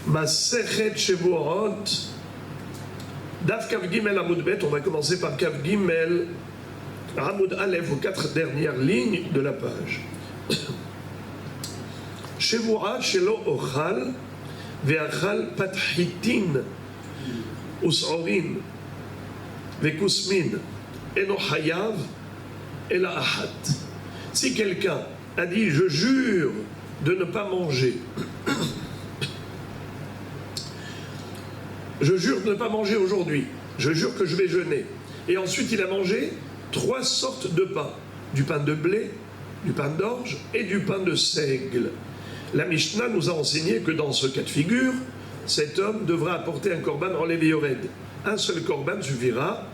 Masechet Shevuot, Daf Kav Gimel Amud Bet, on va commencer par Kav Gimel Amud Aleph, aux 4 dernières lignes de la page. Shevuah Shelo Ochal, Ve'achal Pathitin, Us'orin, Ve'kusmin, Eno Hayav, Ela Ahat. Si quelqu'un a dit, je jure de ne pas manger, je jure de ne pas manger aujourd'hui, je jure que je vais jeûner, et ensuite il a mangé 3 sortes de pain, du pain de blé, du pain d'orge et du pain de seigle. La Mishnah nous a enseigné que dans ce cas de figure, cet homme devra apporter un korban en lévéored. Un seul korban suffira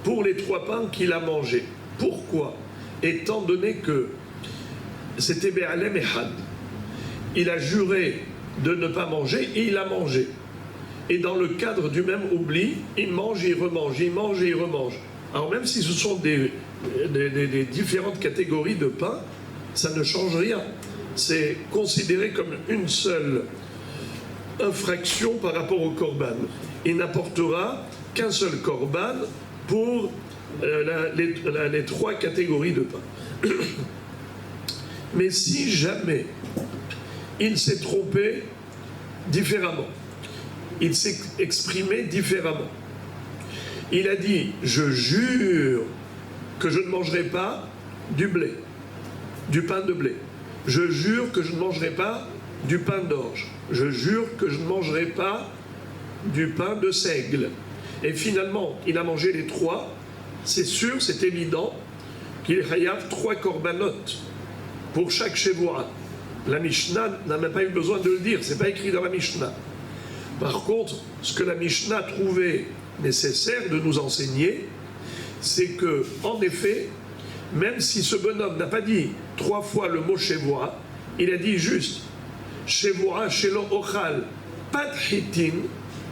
pour les 3 pains qu'il a mangés. Pourquoi? Étant donné que c'était Be'alem Ehad, il a juré de ne pas manger et il a mangé. Et dans le cadre du même oubli, il mange et il remange, il mange et il remange. Alors même si ce sont des différentes catégories de pain, ça ne change rien. C'est considéré comme une seule infraction par rapport au korban. Il n'apportera qu'un seul korban pour les 3 catégories de pain. Mais si jamais il s'est trompé différemment, il s'est exprimé différemment, il a dit « je jure que je ne mangerai pas du blé, du pain de blé, je jure que je ne mangerai pas du pain d'orge, je jure que je ne mangerai pas du pain de seigle ». Et finalement, il a mangé les 3, c'est sûr, c'est évident qu'il y a 3 korbanot pour chaque Shevuah. La Mishnah n'a même pas eu besoin de le dire, c'est pas écrit dans la Mishnah. Par contre, ce que la Mishnah trouvait nécessaire de nous enseigner, c'est que, en effet, même si ce bonhomme n'a pas dit 3 fois le mot Shevuah, il a dit juste Shevuah shelo ochal pat hitin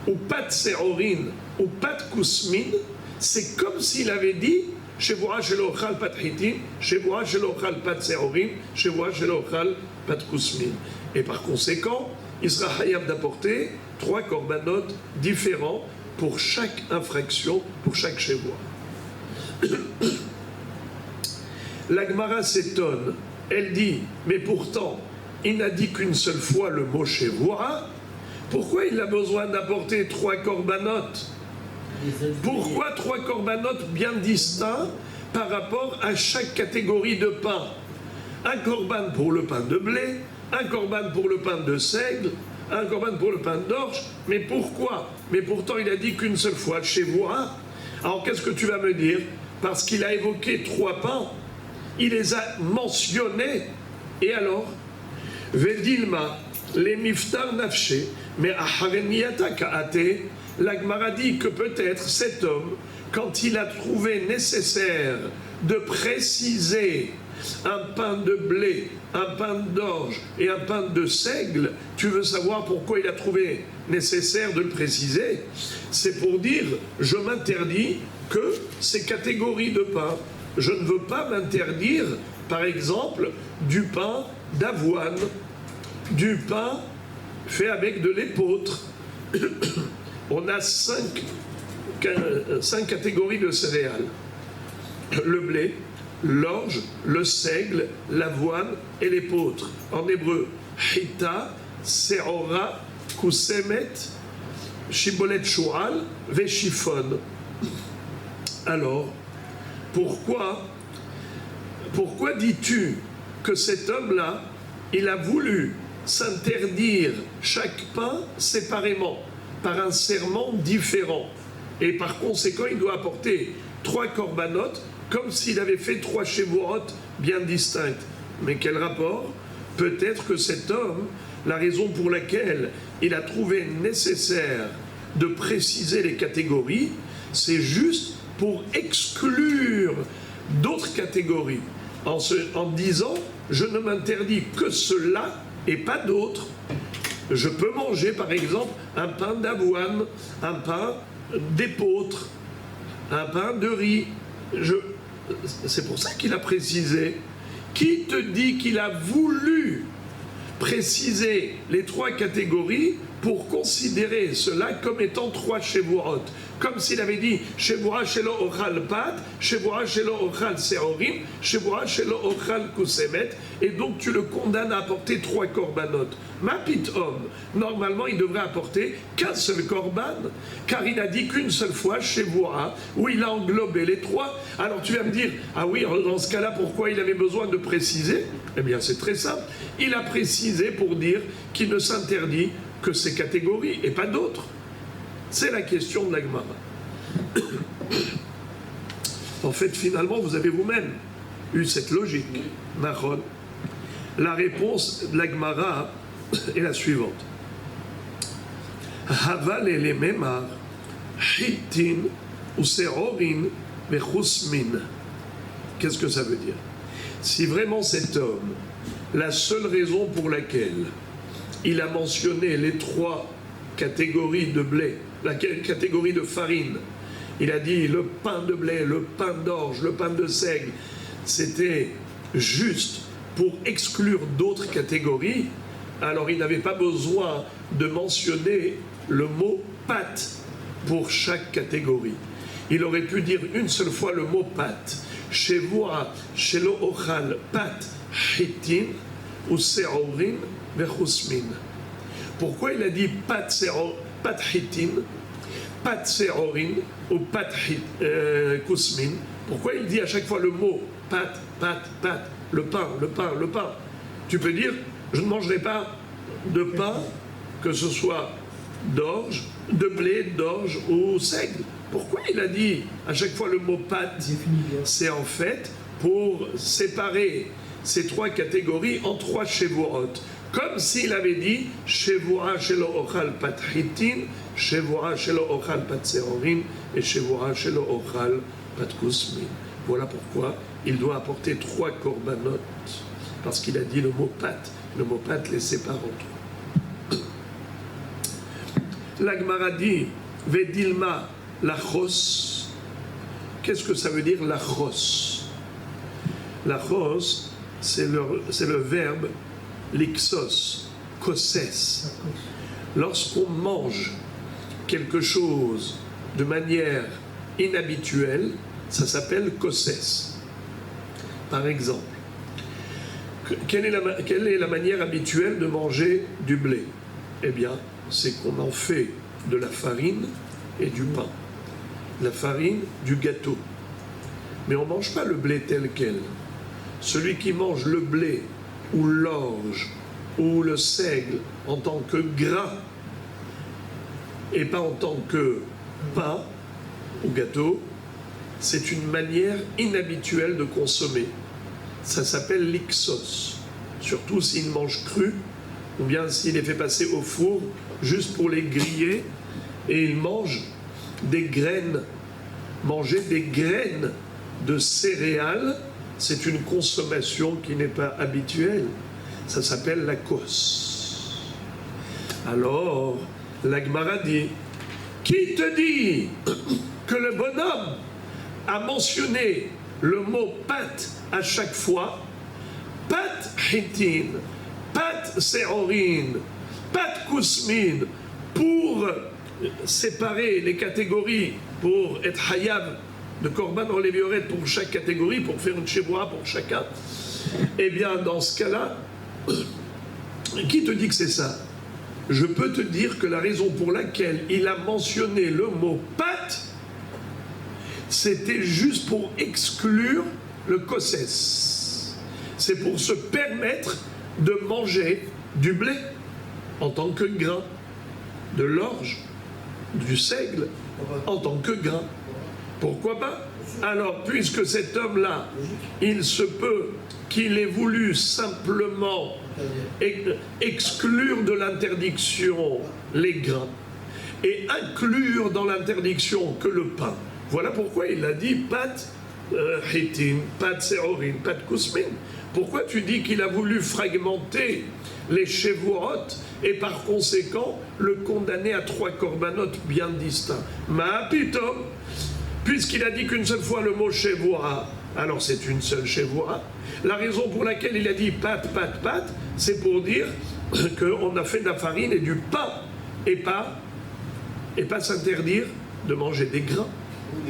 ou pat seorin ou pat kusmin, c'est comme s'il avait dit Shevuah shelo ochal pat hitin, Shevuah shelo ochal pat seorin, Shevuah shelo ochal pat kusmin. Et par conséquent, il sera hayab d'apporter 3 korbanot différents pour chaque infraction, pour chaque Shevuah. La Gemara s'étonne, elle dit, mais pourtant, il n'a dit qu'une seule fois le mot Shevuah, pourquoi il a besoin d'apporter 3 korbanot? Pourquoi 3 korbanot bien distincts par rapport à chaque catégorie de pain? Un korban pour le pain de blé, un korban pour le pain de seigle, un korban pour le pain d'orge, mais pourquoi? Mais pourtant il a dit qu'une seule fois Shevuah. Alors qu'est-ce que tu vas me dire? Parce qu'il a évoqué 3 pains, il les a mentionnés, et alors Vedilma, les miftar nafshe, mais aharemiyata kaate, la Gemara dit que peut-être cet homme, quand il a trouvé nécessaire de préciser un pain de blé, un pain d'orge et un pain de seigle, tu veux savoir pourquoi il a trouvé nécessaire de le préciser? C'est pour dire, je m'interdis que ces catégories de pain. Je ne veux pas m'interdire, par exemple, du pain d'avoine, du pain fait avec de l'épeautre. On a 5 catégories de céréales. Le blé, l'orge, le seigle, l'avoine et l'épeautre. En hébreu, hita, seora, kusemet, shibolet shual, veshifon. Alors, pourquoi dis-tu que cet homme-là, il a voulu s'interdire chaque pain séparément, par un serment différent, et par conséquent, il doit apporter 3 korbanot, comme s'il avait fait 3 Shevuot bien distinctes. Mais quel rapport? Peut-être que cet homme, la raison pour laquelle il a trouvé nécessaire de préciser les catégories, c'est juste pour exclure d'autres catégories, en disant je ne m'interdis que cela et pas d'autres. Je peux manger par exemple un pain d'avoine, un pain d'épeautre, un pain de riz. C'est pour ça qu'il a précisé. Qui te dit qu'il a voulu préciser les 3 catégories pour considérer cela comme étant 3 Shevuot. Comme s'il avait dit Shevuah shelo ochal pat, Shevuah shelo ochal seorim, Shevuah shelo ochal kusemet, et donc tu le condamnes à apporter 3 korbanot. Ma pitom, normalement il devrait apporter qu'un seul korban, car il n'a dit qu'une seule fois Shevuah, où il a englobé les 3. Alors tu vas me dire, ah oui, dans ce cas-là, pourquoi il avait besoin de préciser? Eh bien c'est très simple, il a précisé pour dire qu'il ne s'interdit que ces catégories et pas d'autres. C'est la question de la Gemara. En fait, finalement, vous avez vous-même eu cette logique. Nahon. La réponse de la Gemara est la suivante. Haval et les memar, hitin ou serorin, mechusmin. Qu'est-ce que ça veut dire? Si vraiment cet homme, la seule raison pour laquelle il a mentionné les 3 catégories de blé, la catégorie de farine, il a dit le pain de blé, le pain d'orge, le pain de seigle, c'était juste pour exclure d'autres catégories, alors il n'avait pas besoin de mentionner le mot pâte pour chaque catégorie. Il aurait pu dire une seule fois le mot pâte. Shevuah shelo ochal pat hitin ou seorim vechusmin. Pourquoi il a dit pat hitin, pat seorim ou pat kusmin? Pourquoi il dit à chaque fois le mot pat, le pain? Tu peux dire, je ne mangerai pas de pain, que ce soit d'orge, de blé, d'orge ou seigle. Pourquoi il a dit à chaque fois le mot pat? C'est en fait pour séparer ces 3 catégories en 3 Shevuot. Comme s'il avait dit Shevuah shelo ochal pat hitin, Shevuah shelo ochal pat seorin et Shevuah shelo ochal pat kusmin. Voilà pourquoi il doit apporter 3 korbanot, parce qu'il a dit le mot pat. Le mot pat les sépare en 3. La Gemara dit Vedilma lachos. Qu'est-ce que ça veut dire lachos? Lachos, c'est le verbe lixos, koses. Lorsqu'on mange quelque chose de manière inhabituelle, ça s'appelle koses. Par exemple, quelle est la manière habituelle de manger du blé? Eh bien, c'est qu'on en fait de la farine et du pain. La farine, du gâteau. Mais on ne mange pas le blé tel quel. Celui qui mange le blé ou l'orge ou le seigle en tant que gras et pas en tant que pain ou gâteau, c'est une manière inhabituelle de consommer. Ça s'appelle l'ixos. Surtout s'il mange cru ou bien s'il les fait passer au four juste pour les griller et il mange des graines. Manger des graines de céréales, c'est une consommation qui n'est pas habituelle. Ça s'appelle la kos. Alors, la Gemara dit, qui te dit que le bonhomme a mentionné le mot pat à chaque fois? Pat hitin, pat seorin, pat kusmin, pour séparer les catégories, pour être hayav de korban en lévioret pour chaque catégorie, pour faire une shevuah pour chacun. Eh bien, dans ce cas-là, qui te dit que c'est ça? Je peux te dire que la raison pour laquelle il a mentionné le mot pat, c'était juste pour exclure le koses. C'est pour se permettre de manger du blé en tant que grain, de l'orge, du seigle en tant que grain. Pourquoi pas? Alors, puisque cet homme-là, il se peut qu'il ait voulu simplement exclure de l'interdiction les grains et inclure dans l'interdiction que le pain. Voilà pourquoi il a dit pat hitin, pat seorin, pat kusmin. Pourquoi tu dis qu'il a voulu fragmenter les shevuot et par conséquent le condamner à 3 korbanot bien distincts? Ma pitom, puisqu'il a dit qu'une seule fois le mot shevuah, alors c'est une seule shevuah. La raison pour laquelle il a dit pat, c'est pour dire qu'on a fait de la farine et du pain. et pas s'interdire de manger des grains.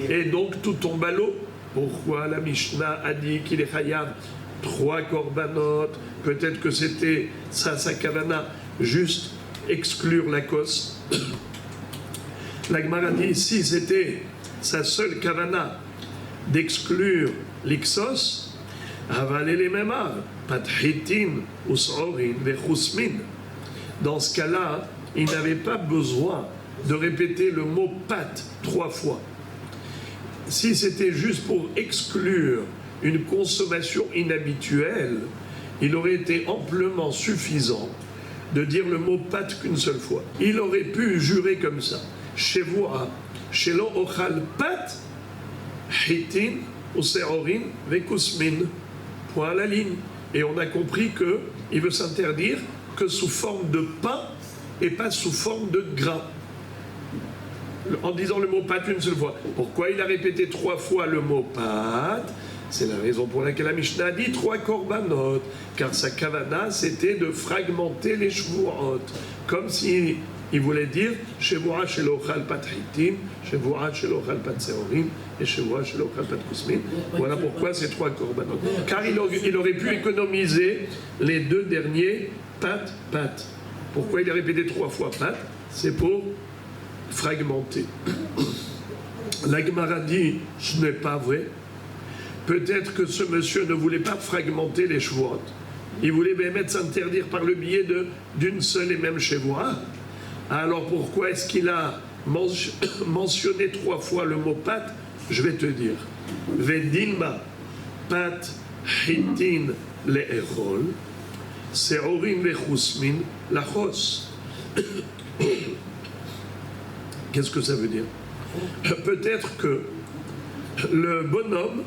Et donc tout tombe à l'eau. Pourquoi la Mishnah a dit qu'il est chayav 3 korbanot? Peut-être que c'était ça, sa kavana, juste exclure la kos. La Gemara dit, si c'était sa seule kavana d'exclure l'ixos, avaler les memar, pathitin, us'orin, vechusmin. Dans ce cas-là, il n'avait pas besoin de répéter le mot pat 3 fois. Si c'était juste pour exclure une consommation inhabituelle, il aurait été amplement suffisant de dire le mot pat qu'une seule fois. Il aurait pu jurer comme ça. Shevoa, shelo ochal pat, hitin, useorin, vekusmin. Point à la ligne. Et on a compris qu'il veut s'interdire que sous forme de pain et pas sous forme de grain. En disant le mot pâte une seule fois. Pourquoi il a répété 3 fois le mot pâte? C'est la raison pour laquelle la Mishnah dit 3 korbanot, car sa kavana c'était de fragmenter les shvuot, comme si il voulait dire shevua shelochal pat hitin, shevua shelochal pat seorim et shevua shelochal pat kusmin. Voilà pourquoi c'est 3 korbanot. Car il aurait pu économiser les 2 derniers pat. Pourquoi il a répété 3 fois pat? C'est pour fragmenté. La Gemara dit, ce n'est pas vrai. Peut-être que ce monsieur ne voulait pas fragmenter les shvuot. Il voulait même s'interdire par le biais d'une seule et même shevoua. Alors pourquoi est-ce qu'il a mentionné 3 fois le mot pat? Je vais te dire. Vedilma pat hitin le'echol seorin vechusmin lachos. Qu'est-ce que ça veut dire? Peut-être que le bonhomme,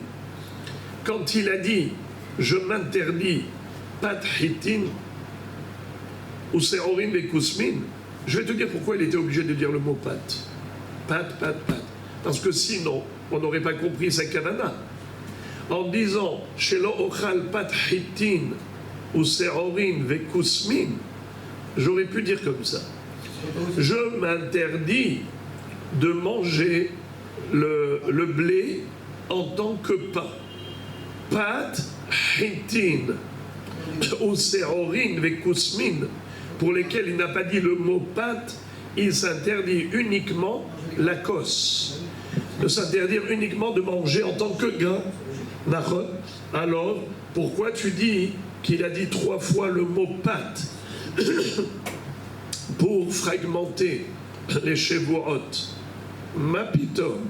quand il a dit « je m'interdis pat hitin ou seorin vekusmin », je vais te dire pourquoi il était obligé de dire le mot pat. Pat. Parce que sinon, on n'aurait pas compris sa kavana. En disant « shelo ochal pat hitin ou seorin vekusmin », j'aurais pu dire comme ça. Je m'interdis de manger le blé en tant que pain. Pat, hitin, ou seorin, vekusmin, pour lesquels il n'a pas dit le mot pat, il s'interdit uniquement la kos. De s'interdire uniquement de manger en tant que grain. Alors, pourquoi tu dis qu'il a dit 3 fois le mot pat pour fragmenter les shevuot? Mapitom.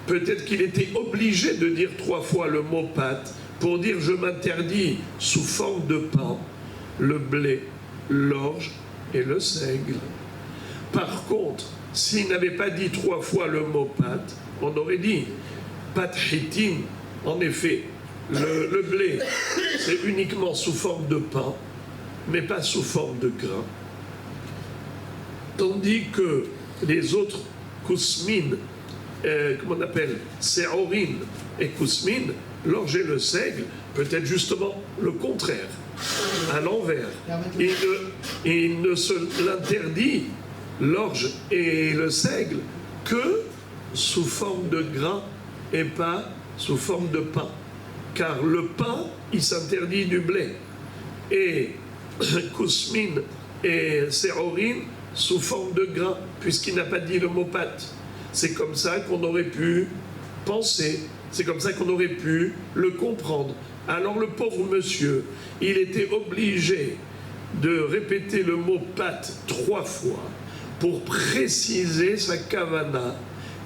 Peut-être qu'il était obligé de dire 3 fois le mot pâte pour dire je m'interdis sous forme de pain le blé, l'orge et le seigle. Par contre, s'il n'avait pas dit 3 fois le mot pâte, on aurait dit pat hitin. En effet, le blé, c'est uniquement sous forme de pain, mais pas sous forme de grain. Tandis que les autres kusmin, comment on appelle, seorin et kusmin, l'orge et le seigle, peut-être justement le contraire, à l'envers. Il ne se l'interdit, l'orge et le seigle, que sous forme de grain et pas sous forme de pain. Car le pain, il s'interdit du blé. Et kusmin et seorin, sous forme de grain, puisqu'il n'a pas dit le mot pâte. C'est comme ça qu'on aurait pu penser, c'est comme ça qu'on aurait pu le comprendre. Alors le pauvre monsieur, il était obligé de répéter le mot pâte 3 fois pour préciser sa kavana,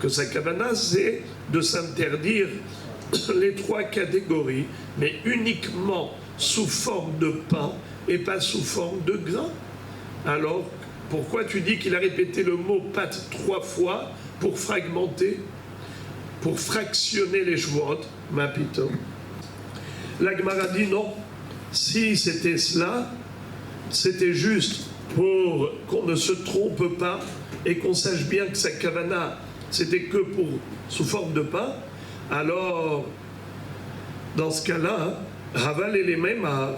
que sa kavana c'est de s'interdire les 3 catégories, mais uniquement sous forme de pain et pas sous forme de grain. Alors, pourquoi tu dis qu'il a répété le mot pâte 3 fois pour fragmenter, pour fractionner les shvuot? Ma pito. La Gemara dit non. Si c'était cela, c'était juste pour qu'on ne se trompe pas et qu'on sache bien que sa kavana, c'était que pour sous forme de pain. Alors, dans ce cas-là, Raval et les Memar,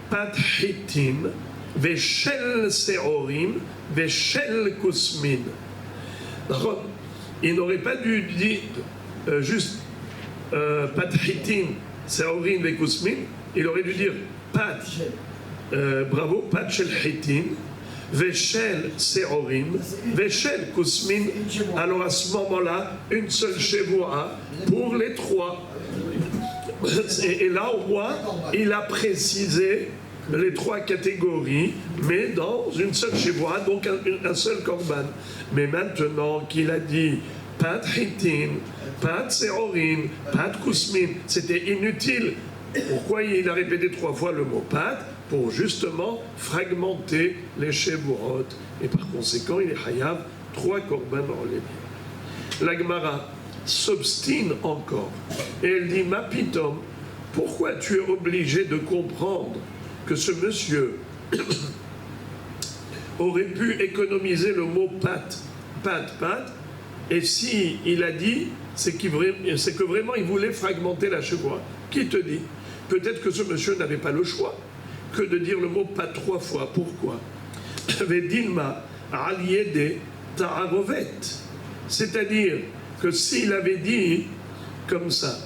pat hitim, veshel seorim, Veshel Kusmin. Il n'aurait pas dû dire juste Pat Hitin, Seorin ve Kusmin. Il aurait dû dire Pat, bravo, Pat Shel Hitin, Veshel Seorin, Veshel Kusmin. Alors à ce moment-là, une seule Shevoa pour les trois. Et là, au moins, il a précisé les trois catégories, mais dans une seule Shevoa, donc un seul Korban. Mais maintenant qu'il a dit Pat Hitin, Pat Seorin, Pat Kusmin, c'était inutile. Pourquoi il a répété 3 fois le mot Pat? Pour justement fragmenter les Shevuot. Et par conséquent, il est Hayav 3 Korban en Lévi. La Gemara s'obstine encore. Et elle dit, ma pitom, pourquoi tu es obligé de comprendre que ce monsieur aurait pu économiser le mot pat, et si il a dit, c'est que vraiment il voulait fragmenter la chevoie. Qui te dit? Peut-être que ce monsieur n'avait pas le choix que de dire le mot pat 3 fois. Pourquoi? Vedilma aliede ta'arovet. C'est-à-dire que s'il avait dit comme ça,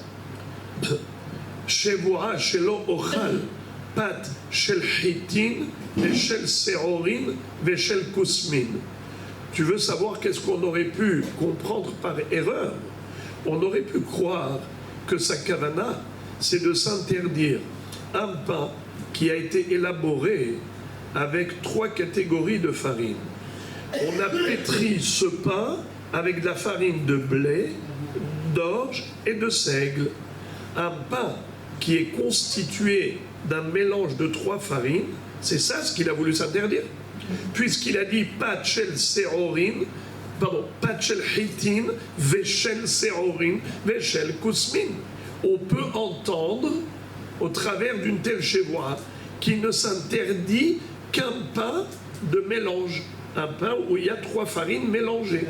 Shevoa shelo ochal, pat shel hitin, ve shel seorin, ve shel kusmin. Tu veux savoir qu'est-ce qu'on aurait pu comprendre par erreur? On aurait pu croire que sa kavana, c'est de s'interdire un pain qui a été élaboré avec 3 catégories de farine. On a pétri ce pain avec de la farine de blé, d'orge et de seigle. Un pain qui est constitué d'un mélange de 3 farines, c'est ça ce qu'il a voulu s'interdire. Puisqu'il a dit pat shel seorin, pat shel hitin, veshel seorin, veshel kusmin. On peut entendre au travers d'une telle chevoie qu'il ne s'interdit qu'un pain de mélange. Un pain où il y a 3 farines mélangées.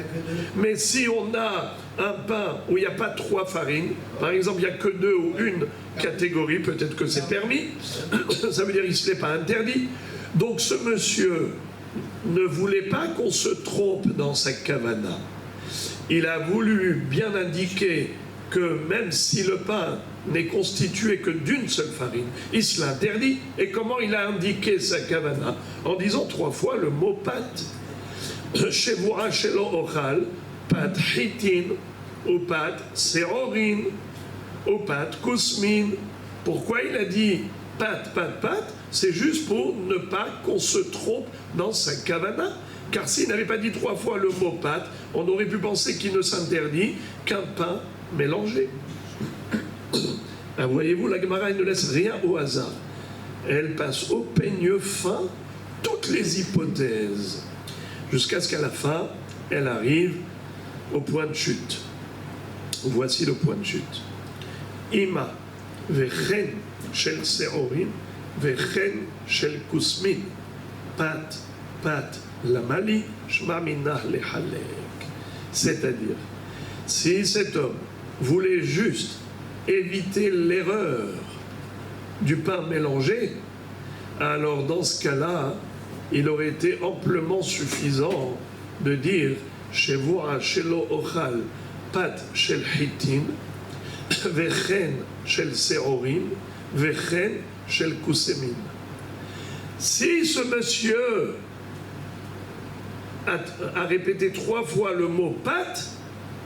Mais si on a un pain où il n'y a pas 3 farines, par exemple il n'y a que 2 ou une catégorie, peut-être que c'est permis, ça veut dire qu'il ne se l'est pas interdit. Donc ce monsieur ne voulait pas qu'on se trompe dans sa kavana. Il a voulu bien indiquer que même si le pain n'est constitué que d'une seule farine, il se l'interdit. Et comment il a indiqué sa kavana? En disant 3 fois le mot pat. Shevoa shelo ochal, pat hitin, ou pat seorin, ou pat kusmin. Pourquoi il a dit pat? C'est juste pour ne pas qu'on se trompe dans sa kavana. Car s'il n'avait pas dit 3 fois le mot pat, on aurait pu penser qu'il ne s'interdit qu'un pain mélangé. Voyez-vous, la Gemara ne laisse rien au hasard. Elle passe au peigne fin toutes les hypothèses, jusqu'à ce qu'à la fin, elle arrive au point de chute. Voici le point de chute. Ima vechen shel seorim vechen shel kusmin pat lamali shma minah lehalek. C'est-à-dire, si cet homme voulait juste éviter l'erreur du pain mélangé, alors dans ce cas-là, il aurait été amplement suffisant de dire Shevoa shelo ochal pat shel hitin vechen shel seorim vechen shel kusemin. Si ce monsieur a répété 3 fois le mot pat,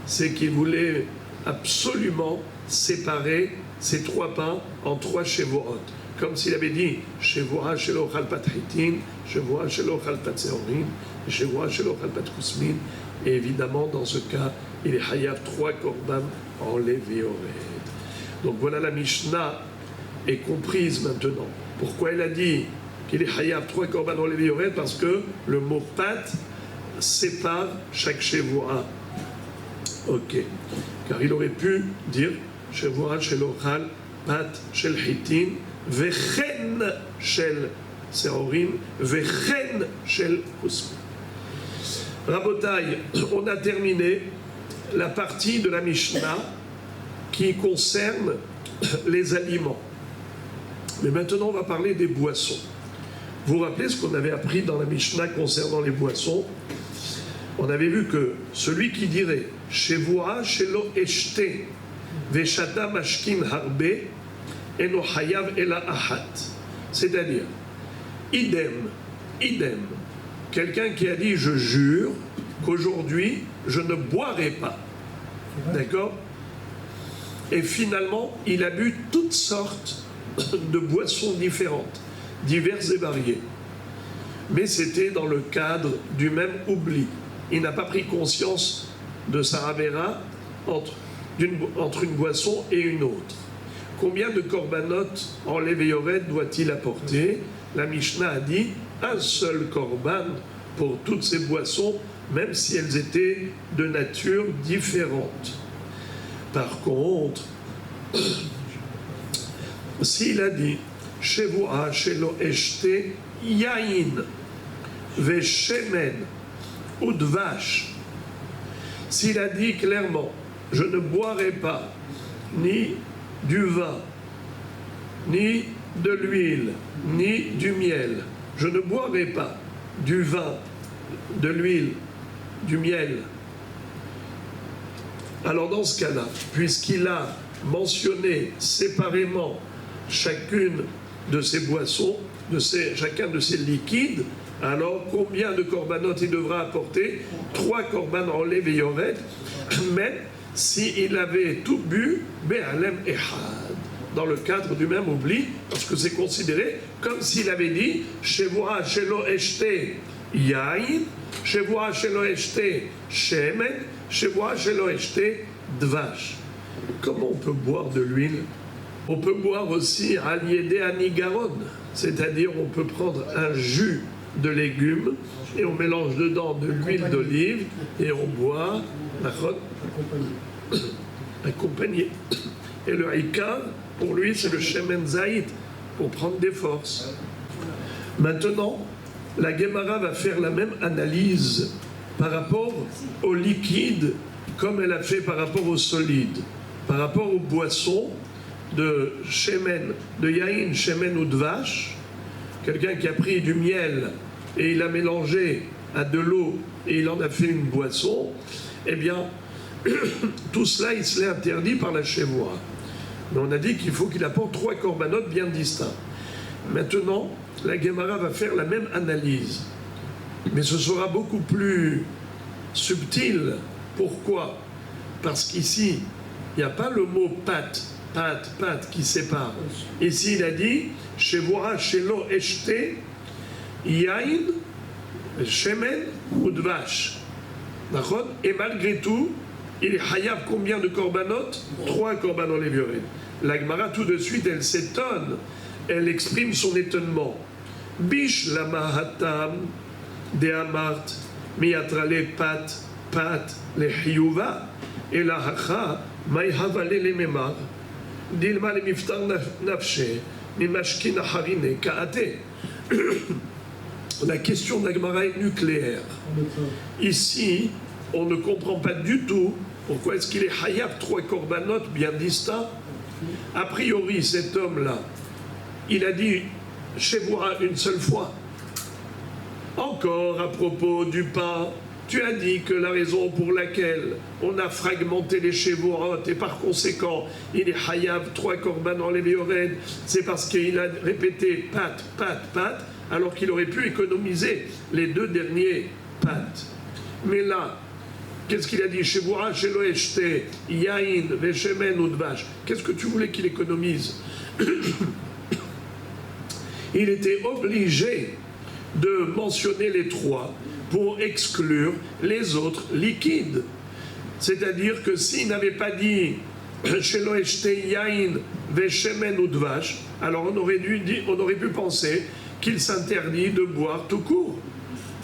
c'est qu'il voulait absolument séparer ces 3 pains en 3 shevoot. Comme s'il avait dit Shevoa shelo ochal pat hitin, Shevoa shelo ochal pat seorim, Shevoa shelo ochal pat kusmin. Et évidemment, dans ce cas, il est hayav 3 korban en Lévi Ored. Donc voilà, la Mishnah est comprise maintenant. Pourquoi elle a dit qu'il est hayav 3 korban en Lévi Ored? Parce que le mot pat sépare chaque shevoa. Ok. Car il aurait pu dire Shevoa shel ochal pat shel hitin vechen shel seorim vechen shel kusmin. Rabotai, on a terminé la partie de la Mishnah qui concerne les aliments. Mais maintenant, on va parler des boissons. Vous vous rappelez ce qu'on avait appris dans la Mishnah concernant les boissons? On avait vu que celui qui dirait Shevua shelo eshte veshata mashkin harbe eno hayav ela ahat, c'est-à-dire idem, quelqu'un qui a dit je jure qu'aujourd'hui je ne boirai pas, d'accord, et finalement il a bu toutes sortes de boissons différentes, diverses et variées, mais c'était dans le cadre du même oubli. Il n'a pas pris conscience de sa avéra entre une boisson et une autre. Combien de korbanot en lévéoret doit-il apporter? La Mishnah a dit un seul korban pour toutes ces boissons, même si elles étaient de nature différente. Par contre, s'il a dit Shevua shelo eshte yain veshemen ou de vache, s'il a dit clairement je ne boirai pas ni du vin, ni de l'huile, ni du miel, je ne boirai pas du vin, de l'huile, du miel, alors dans ce cas-là, puisqu'il a mentionné séparément chacune de ces boissons, chacun de ces liquides, alors combien de corbanotes il devra apporter? 3 corbanes en lait veilloret, même s'il avait tout bu, be'alem ehad, dans le cadre du même oubli, parce que c'est considéré comme s'il avait dit Shevua shelo eshte yain, Shevua shelo eshte shemen, Shevua shelo eshte dvash. Comment on peut boire de l'huile? On peut boire aussi aliédé anigaron, c'est-à-dire on peut prendre un jus de légumes et on mélange dedans de l'huile d'olive et on boit accompagné. Et le haïkar, pour lui, c'est le shemen zaïd, pour prendre des forces. Maintenant, la Gemara va faire la même analyse par rapport au liquide, comme elle a fait par rapport au solide, par rapport aux boissons de shemen, de yaïn, shemen ou de vache. Quelqu'un qui a pris du miel et il a mélangé à de l'eau et il en a fait une boisson, eh bien, tout cela, il se l'est interdit par la Shevoua. Mais on a dit qu'il faut qu'il apporte 3 corbanotes bien distincts. Maintenant, la Gemara va faire la même analyse. Mais ce sera beaucoup plus subtil. Pourquoi? Parce qu'ici, il n'y a pas le mot pâte qui sépare. Ici, il a dit Shevua shelo eshte yain shemen ou de vache. Et malgré tout, il est hayav combien de corbanotes? 3 corbanos lévioret. La Gemara, tout de suite, elle s'étonne. Elle exprime son étonnement. Bish lama hatam de amart miatrale pat le hiyuva et la hacha maïhavale le memar dilma le miftar nafshe mimashkin harine kaate. La question de la Gemara est nucléaire. Ici, on ne comprend pas du tout pourquoi est-ce qu'il est hayav 3 corbanotes bien distincts. A priori, cet homme-là, il a dit Shevoua une seule fois. Encore à propos du pain, tu as dit que la raison pour laquelle on a fragmenté les Shevourot et par conséquent il est hayav 3 korban en léviored, c'est parce qu'il a répété pat, alors qu'il aurait pu économiser les 2 derniers pat. Mais là, qu'est-ce qu'il a dit? Shevua shelo eshte yain veshemen ou dvash. Qu'est-ce que tu voulais qu'il économise? Il était obligé de mentionner les 3 pour exclure les autres liquides. C'est-à-dire que s'il n'avait pas dit shelo eshte yain veshemen ou dvash, alors on aurait pu penser qu'il s'interdit de boire tout court.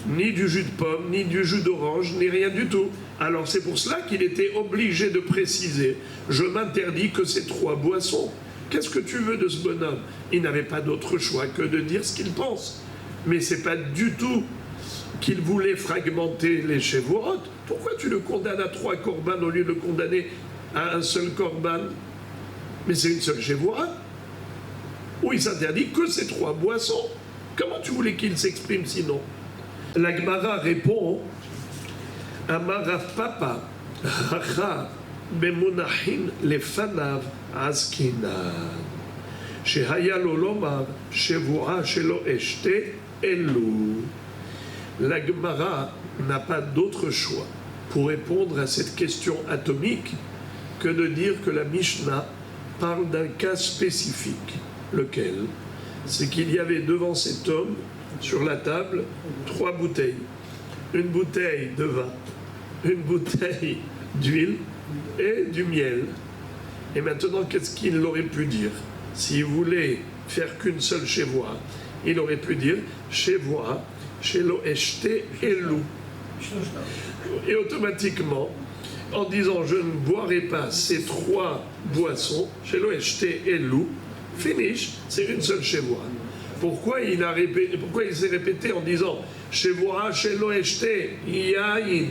Ni du jus de pomme, ni du jus d'orange, ni rien du tout. Alors c'est pour cela qu'il était obligé de préciser « Je m'interdis que ces 3 boissons ». Qu'est-ce que tu veux de ce bonhomme? Il n'avait pas d'autre choix que de dire ce qu'il pense. Mais c'est pas du tout qu'il voulait fragmenter les Shevourot. Pourquoi tu le condamnes à 3 korban au lieu de le condamner à un seul korban? Mais c'est une seule Shevoura où il s'interdit que ces 3 boissons. Comment tu voulais qu'il s'exprime sinon? La Gemara répond Amar Rav Papa, Racha bemunachin lefanav askinan. Shehaya lo lomar shevua shelo eshte elu. La Gemara n'a pas d'autre choix pour répondre à cette question atomique que de dire que la Mishnah parle d'un cas spécifique. Lequel? C'est qu'il y avait devant cet homme, sur la table, 3 bouteilles. Une bouteille de vin, une bouteille d'huile et du miel. Et maintenant, qu'est-ce qu'il aurait pu dire? S'il voulait faire qu'une seule chevoa, il aurait pu dire chevoa, shelo eshte elu. Et automatiquement, en disant je ne boirai pas ces 3 boissons, shelo eshte elu, finish, c'est une seule chevoa. Pourquoi il s'est répété en disant chevoa, shelo eshte yain,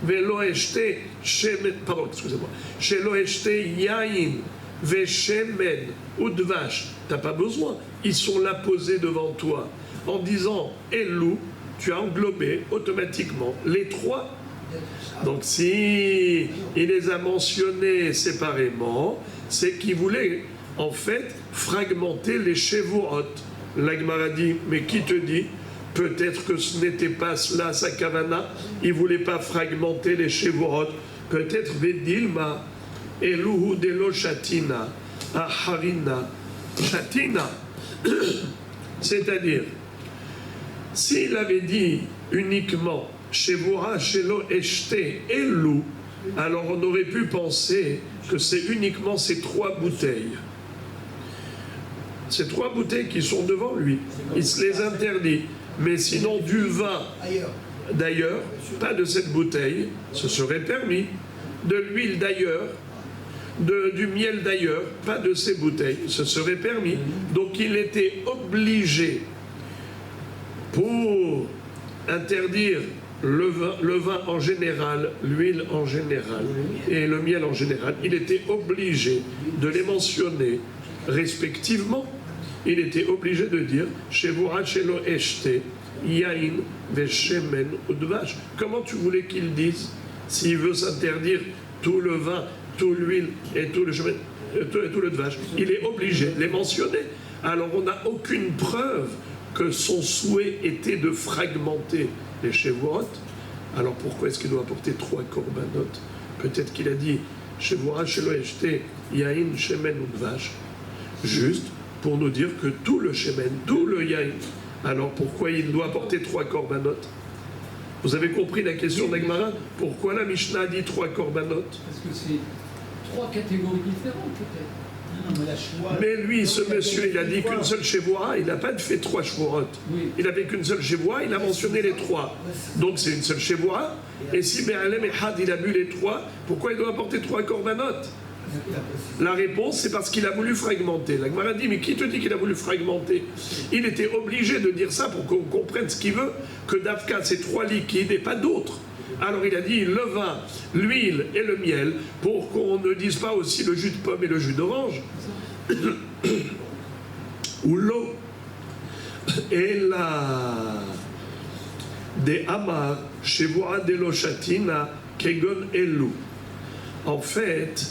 velo eshte shemen, pardon, excusez-moi, shelo eshte yain, veshemen ou dvash, t'as pas besoin, ils sont là posés devant toi. En disant elu, tu as englobé automatiquement les 3. Donc si il les a mentionnés séparément, c'est qu'il voulait en fait fragmenter les chevuot. La Gemara dit, mais qui te dit? Peut-être que ce n'était pas cela sa kavana, il ne voulait pas fragmenter les chevuot. Peut-être vedilma eluhu delo shatina aharina shatina. C'est-à-dire, s'il avait dit uniquement Shevura Shelo Eshte Elu, alors on aurait pu penser que c'est uniquement ces 3 bouteilles. Ces 3 bouteilles qui sont devant lui. Il se les interdit. Mais sinon, du vin d'ailleurs, pas de cette bouteille, ce serait permis. De l'huile d'ailleurs, du miel d'ailleurs, pas de ces bouteilles, ce serait permis. Donc il était obligé, pour interdire le vin en général, l'huile en général et le miel en général, il était obligé de les mentionner respectivement. Il était obligé de dire Shevura shelo eshte yain veshemen udvash. Comment tu voulais qu'il dise s'il veut s'interdire tout le vin, toute l'huile et tout le shemen, tout le dvash? Il est obligé de les mentionner. Alors on n'a aucune preuve que son souhait était de fragmenter les chevuot. Alors pourquoi est-ce qu'il doit apporter 3 korbanot? Peut-être qu'il a dit Shevura shelo eshte yain shemen udvash, juste pour nous dire que tout le shemen, tout le yain. Alors pourquoi il doit apporter 3 korbanot? Vous avez compris la question d'Agmara? Pourquoi la Mishnah a dit 3 korbanot? Parce que c'est 3 catégories différentes peut-être. Mais lui, ce monsieur, il a dit qu'une seule chevoa, il n'a pas fait 3 chevourot. Oui. Il n'avait qu'une seule chevoa, il a mentionné les 3. Donc c'est une seule chevoa. Et si Be'alem et Had, il a bu les 3, pourquoi il doit apporter 3 korbanot? La réponse, c'est parce qu'il a voulu fragmenter. La Gemara dit, mais qui te dit qu'il a voulu fragmenter? Il était obligé de dire ça pour qu'on comprenne ce qu'il veut, que Dafka, c'est 3 liquides et pas d'autres. Alors il a dit le vin, l'huile et le miel, pour qu'on ne dise pas aussi le jus de pomme et le jus d'orange. Ou l'eau. Et là, des amar, shevua de l'oshatina, kegon elu. En fait,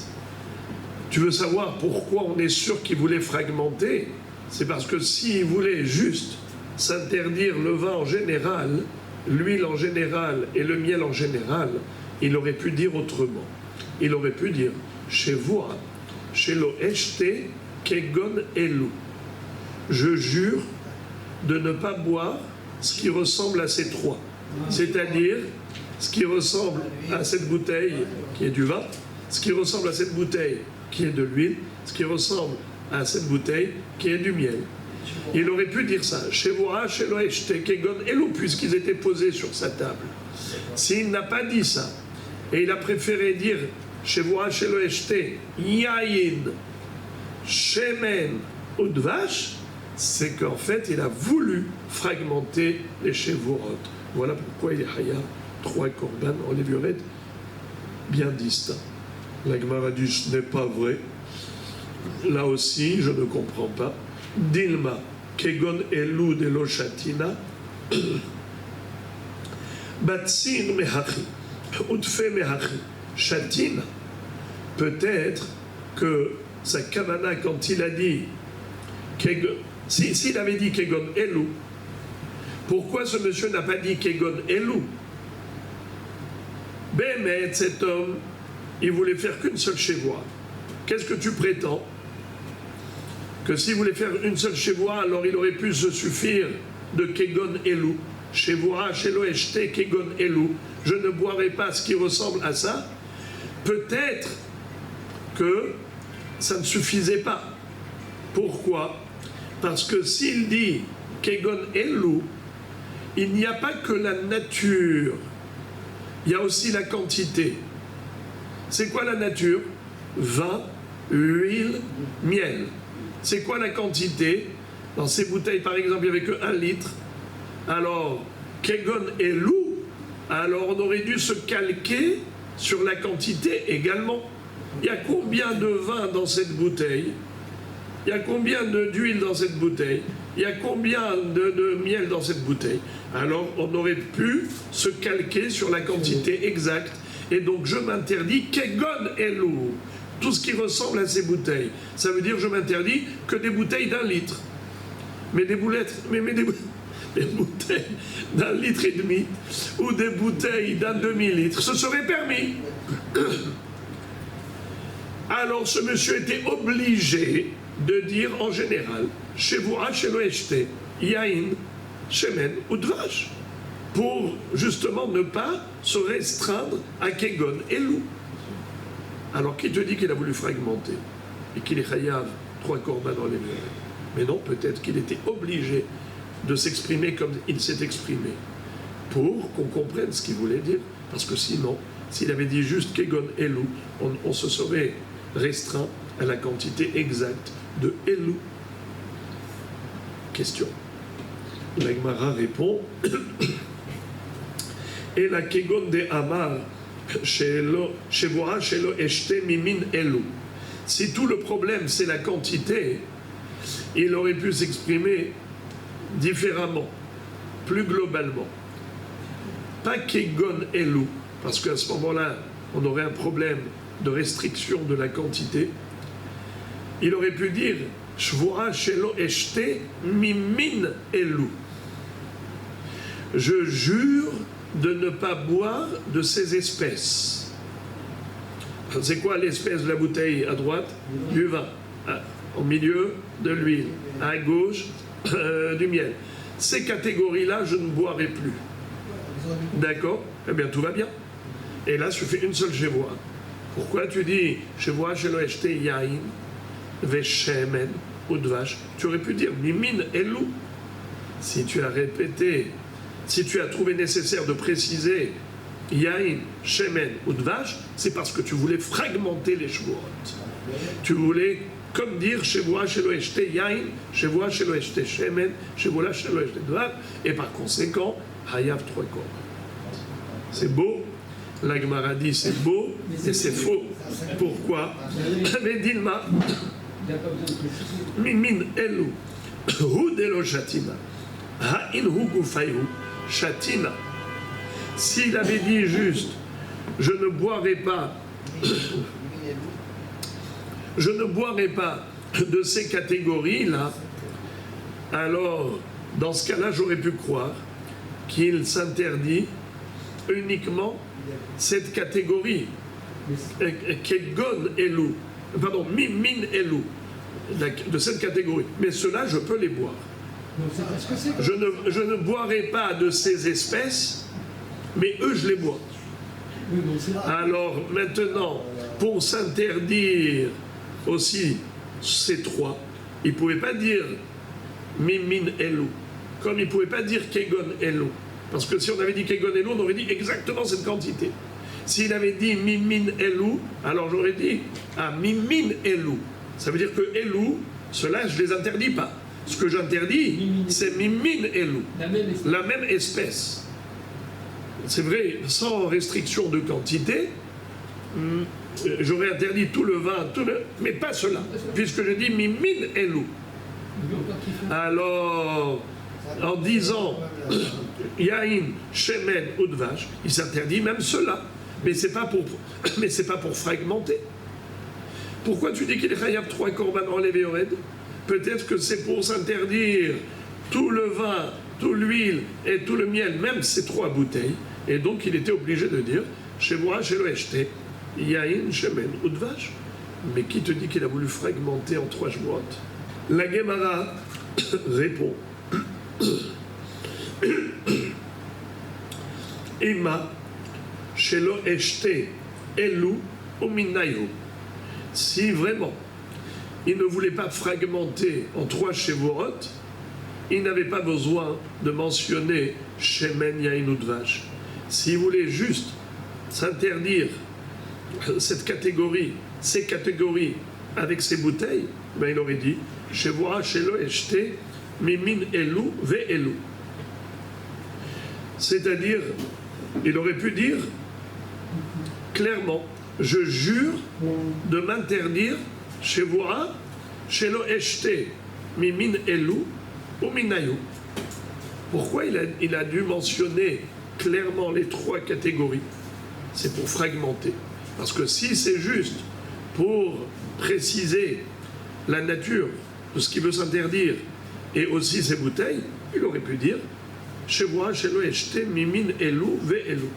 tu veux savoir pourquoi on est sûr qu'il voulait fragmenter? C'est parce que s'il voulait juste s'interdire le vin en général, l'huile en général et le miel en général, il aurait pu dire autrement. Il aurait pu dire Shevua, shelo eshte, kegon elu. Je jure de ne pas boire ce qui ressemble à ces 3. C'est-à-dire ce qui ressemble à cette bouteille qui est du vin, ce qui ressemble à cette bouteille qui est de l'huile, ce qui ressemble à cette bouteille qui est du miel. Il aurait pu dire ça, Shevua, shelo eshte, kegon elu, puisqu'ils étaient posés sur sa table. S'il n'a pas dit ça, et il a préféré dire Shevua, shelo eshte, yain, shemen, udvash, c'est qu'en fait, il a voulu fragmenter les chevuot. Voilà pourquoi il y a 3 korban en lévioret bien distincts. La Gemara dit ce n'est pas vrai. Là aussi, je ne comprends pas. Dilma, kegon elu de lo shatina, batsir mehachi, utfe mehachi, shatina. Peut-être que sa kavana, quand il a dit, s'il avait dit kegon elu, pourquoi ce monsieur n'a pas dit kegon elu? Mais cet homme, il voulait faire qu'une seule chevoie. Qu'est-ce que tu prétends? Que s'il voulait faire une seule chevoie, alors il aurait pu se suffire de kegon elu. Chevoa, shelo eshte kegon elu. Je ne boirai pas ce qui ressemble à ça. Peut-être que ça ne suffisait pas. Pourquoi? Parce que s'il dit kegon elu, il n'y a pas que la nature. Il y a aussi la quantité. C'est quoi la nature? Vin, huile, miel. C'est quoi la quantité? Dans ces bouteilles, par exemple, il n'y avait que 1 litre. Alors, kegon elu, alors on aurait dû se calquer sur la quantité également. Il y a combien de vin dans cette bouteille? Il y a combien d'huile dans cette bouteille? Il y a combien de miel dans cette bouteille? Alors, on aurait pu se calquer sur la quantité exacte. Et donc, je m'interdis kegon elu, tout ce qui ressemble à ces bouteilles. Ça veut dire, je m'interdis que des bouteilles d'1 litre. Mais des boulettes, des bouteilles d'1,5 litre ou des bouteilles d'1 demi-litre, ce serait permis. Alors, ce monsieur était obligé de dire en général, Shevoa shelo eshte, yain, shemen ou dvash, pour justement ne pas se restreindre à kegon elu. Alors qui te dit qu'il a voulu fragmenter et qu'il est chayav 3 korban dans les mains? Mais non, peut-être qu'il était obligé de s'exprimer comme il s'est exprimé pour qu'on comprenne ce qu'il voulait dire, parce que sinon, s'il avait dit juste kegon elu, on se serait restreint à la quantité exacte de elu. Question. La Gemara répond et la kegon de amar shevoa shelo eshte mimin elu. Si tout le problème c'est la quantité, il aurait pu s'exprimer différemment, plus globalement. Pas kegon elu, parce qu'à ce moment-là, on aurait un problème de restriction de la quantité. Il aurait pu dire Shvoa shelo eshte mimin elu. Je jure de ne pas boire de ces espèces. C'est quoi l'espèce de la bouteille à droite? Du vin. Au milieu, de l'huile. À gauche, du miel. Ces catégories-là, je ne boirai plus. D'accord? Eh bien, tout va bien. Et là, je fais une seule chevoa. Pourquoi tu dis chevoa shelo eshte yain veshemen ou dvash? Tu aurais pu dire mimin elu. Si tu as répété, si tu as trouvé nécessaire de préciser yain, shemen ou dvash, c'est parce que tu voulais fragmenter les chevoot. Tu voulais comme dire chevoa shelo eshte yain, chevoa shelo eshte shemen, chevoa shelo eshte dvash, et par conséquent, hayav 3 korban. C'est beau. La Gemara dit c'est beau et c'est faux. Pourquoi? Mais Dilma, mimin elu, hu de lo shatina, ha'in hu gufayhu, shatina. S'il avait dit juste, je ne boirai pas de ces catégories-là, alors, dans ce cas-là, j'aurais pu croire qu'il s'interdit uniquement cette catégorie, kegon elu, pardon, mimin elu, de cette catégorie. Mais cela, je peux les boire. Je ne boirai pas de ces espèces, mais eux, je les bois. Alors, maintenant, pour s'interdire aussi ces 3, il ne pouvait pas dire mimin elu, comme il ne pouvait pas dire kegon elu. Parce que si on avait dit kegon elu, on aurait dit exactement cette quantité. S'il avait dit mimin elu, alors j'aurais dit mimin elu. Ça veut dire que elu, ceux-là, je ne les interdis pas. Ce que j'interdis, c'est mimin elu, la même espèce. C'est vrai, sans restriction de quantité, j'aurais interdit tout le vin, mais pas cela, puisque je dis mimin elu. Alors, en disant Yain, Shemen ou Dvash, il s'interdit même cela. Mais c'est pas pour fragmenter. Pourquoi tu dis qu'il est Chayav 3 korban enlevés au raid? Peut-être que c'est pour s'interdire tout le vin, toute l'huile et tout le miel, même ces 3 bouteilles. Et donc il était obligé de dire chez moi, chez le Eshté, Yain, Shemen ou Dvash. Mais qui te dit qu'il a voulu fragmenter en 3 Shmuot? La Gemara répond Ema shelo eshte elu uminayu. Si vraiment il ne voulait pas fragmenter en 3 Shevuot, il n'avait pas besoin de mentionner Shemen Yain ou Dvash. S'il voulait juste s'interdire cette catégorie, ces catégories avec ces bouteilles, ben il aurait dit Shevuah shelo eshte mimin elu ve elu. C'est-à-dire, il aurait pu dire clairement, je jure de m'interdire Shevuah shelo eshte mimin elu ou minayu. Pourquoi il a dû mentionner clairement les 3 catégories? C'est pour fragmenter. Parce que si c'est juste pour préciser la nature de ce qui veut s'interdire et aussi ses bouteilles, il aurait pu dire Shevuah shelo eshte mimin elu ve elu.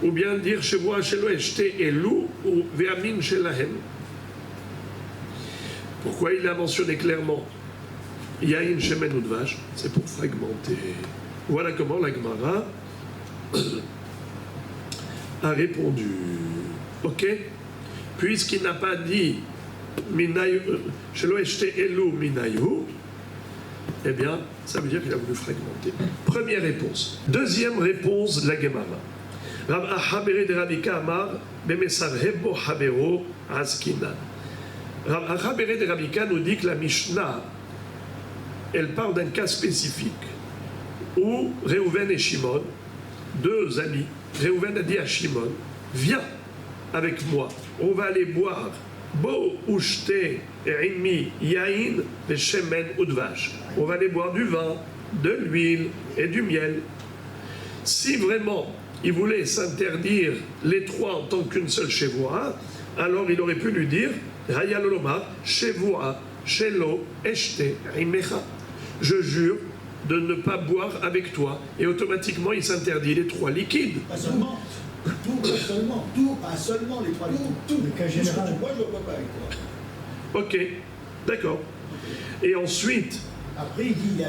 Ou bien dire Shevuah shelo eshte elu ou ve'amin shelahem. Pourquoi il a mentionné clairement Yain, Shemen ou Dvash? C'est pour fragmenter. Voilà comment la Gemara a répondu. Ok? Puisqu'il n'a pas dit Shelo eshte elu minayu, eh bien, ça veut dire qu'il a voulu fragmenter. Première réponse. Deuxième réponse de la Gemara. Rav Ahabere de Rabika Amar, Bemesarhebo Habero Askina. Rav Ahabere de Rabika nous dit que la Mishnah, elle parle d'un cas spécifique où Réhouven et Shimon, 2 amis, Réhouven a dit à Shimon, viens avec moi, on va aller boire Bo ushte imi yain ve shemen ou dvash. On va aller boire du vin, de l'huile et du miel. Si vraiment il voulait s'interdire les 3 en tant qu'une seule Shevuah, alors il aurait pu lui dire Hayaloloma Shevuah shelo eshte imecha. Je jure de ne pas boire avec toi. Et automatiquement il s'interdit les 3 liquides. Pas seulement. Pas seulement les 3 liquides. Tout. Le cas général. Moi je ne bois pas avec toi. Ok, d'accord. Et ensuite, après, il dit,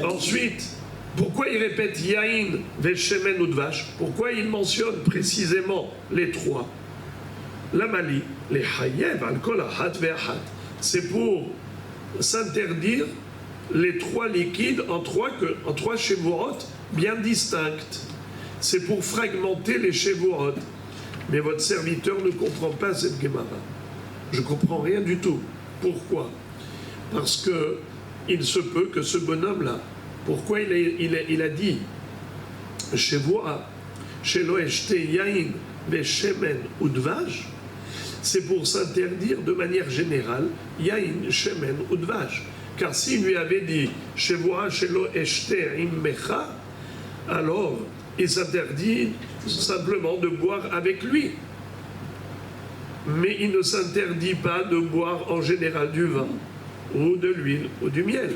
pourquoi il répète Yain, Veshemen ou Dvash? Pourquoi il mentionne précisément les 3? La Mali, les Hayev, Alkol, Ahat, Ve'ahat. C'est pour s'interdire les 3 liquides en 3 Shevuot bien distinctes. C'est pour fragmenter les Shevuot. Mais votre serviteur ne comprend pas cette Gemara. Je ne comprends rien du tout. Pourquoi? Parce que il se peut que ce bonhomme-là, pourquoi il a dit Shevuah, shelo eshte yain veshemen ou dvash, c'est pour s'interdire de manière générale yain, shemen ou dvash. Car s'il lui avait dit Shevuah, shelo eshte immecha, alors il s'interdit simplement de boire avec lui. Mais il ne s'interdit pas de boire en général du vin, ou de l'huile, ou du miel.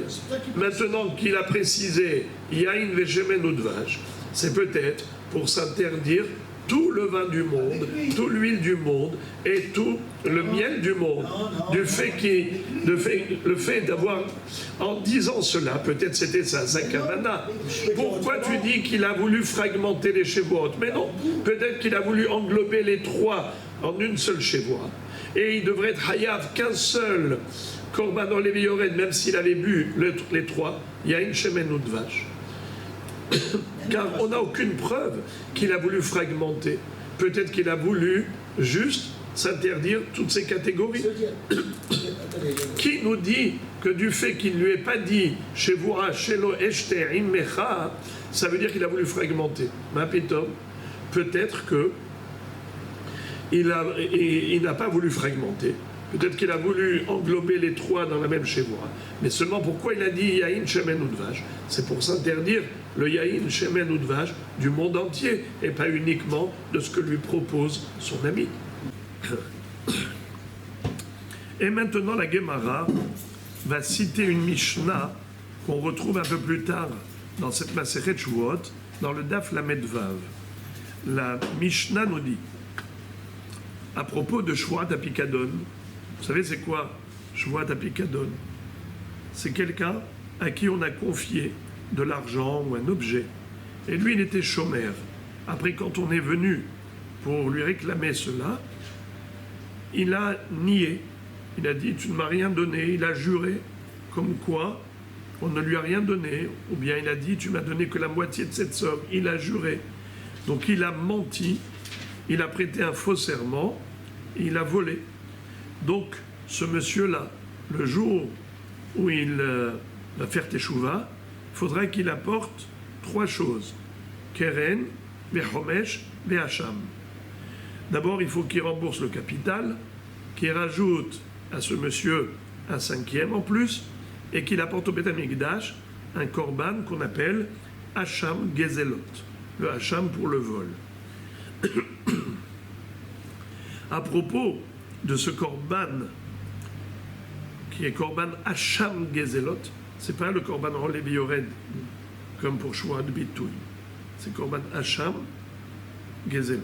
Maintenant qu'il a précisé Yain Veshemen ou Dvash, c'est peut-être pour s'interdire tout le vin du monde, toute l'huile du monde et tout le miel du monde. Le fait d'avoir, en disant cela, peut-être c'était sa zakavana. Pourquoi tu dis qu'il a voulu fragmenter les Shevuot? Mais non, peut-être qu'il a voulu englober les 3 en une seule Shevuah. Et il devrait être hayav qu'un seul korban dans les Yored, même s'il avait bu les 3, il y a une shemen ou dvash. Car on n'a aucune preuve qu'il a voulu fragmenter. Peut-être qu'il a voulu juste s'interdire toutes ces catégories. Qui nous dit que du fait qu'il ne lui ait pas dit Shevuah, Shelo, Eshter, Immecha, ça veut dire qu'il a voulu fragmenter? Peut-être que il n'a pas voulu fragmenter. Peut-être qu'il a voulu englober les trois dans la même Shevoura. Mais seulement pourquoi il a dit Yahin, Shemen ou Dvash? C'est pour s'interdire le Yahin, Shemen ou Dvash du monde entier et pas uniquement de ce que lui propose son ami. Et maintenant, la Gemara va citer une Mishnah qu'on retrouve un peu plus tard dans cette Masechet Shavuot, dans le Daf Lamed Vav. La Mishnah nous dit, à propos de Shvuat Apikadon, vous savez c'est quoi Shvuat Apikadon? C'est quelqu'un à qui on a confié de l'argent ou un objet. Et lui, il était chômeur. Après, quand on est venu pour lui réclamer cela, il a nié. Il a dit, tu ne m'as rien donné. Il a juré, comme quoi on ne lui a rien donné. Ou bien il a dit, tu m'as donné que la moitié de cette somme. Il a juré. Donc il a menti. Il a prêté un faux serment. Il a volé. Donc ce monsieur-là, le jour où il va faire teshuva, il faudra qu'il apporte 3 choses. Keren, Vechomesh, Vehacham. D'abord, il faut qu'il rembourse le capital, qu'il rajoute à ce monsieur un 5e en plus, et qu'il apporte au Beth Amikdash un korban qu'on appelle Hacham Gezelot, le Hacham pour le vol. À propos de ce korban, qui est korban Hacham Gezelot, c'est pas le korban Rolev Yored, comme pour Shvuat Bitouy, c'est korban Hacham Gezelot.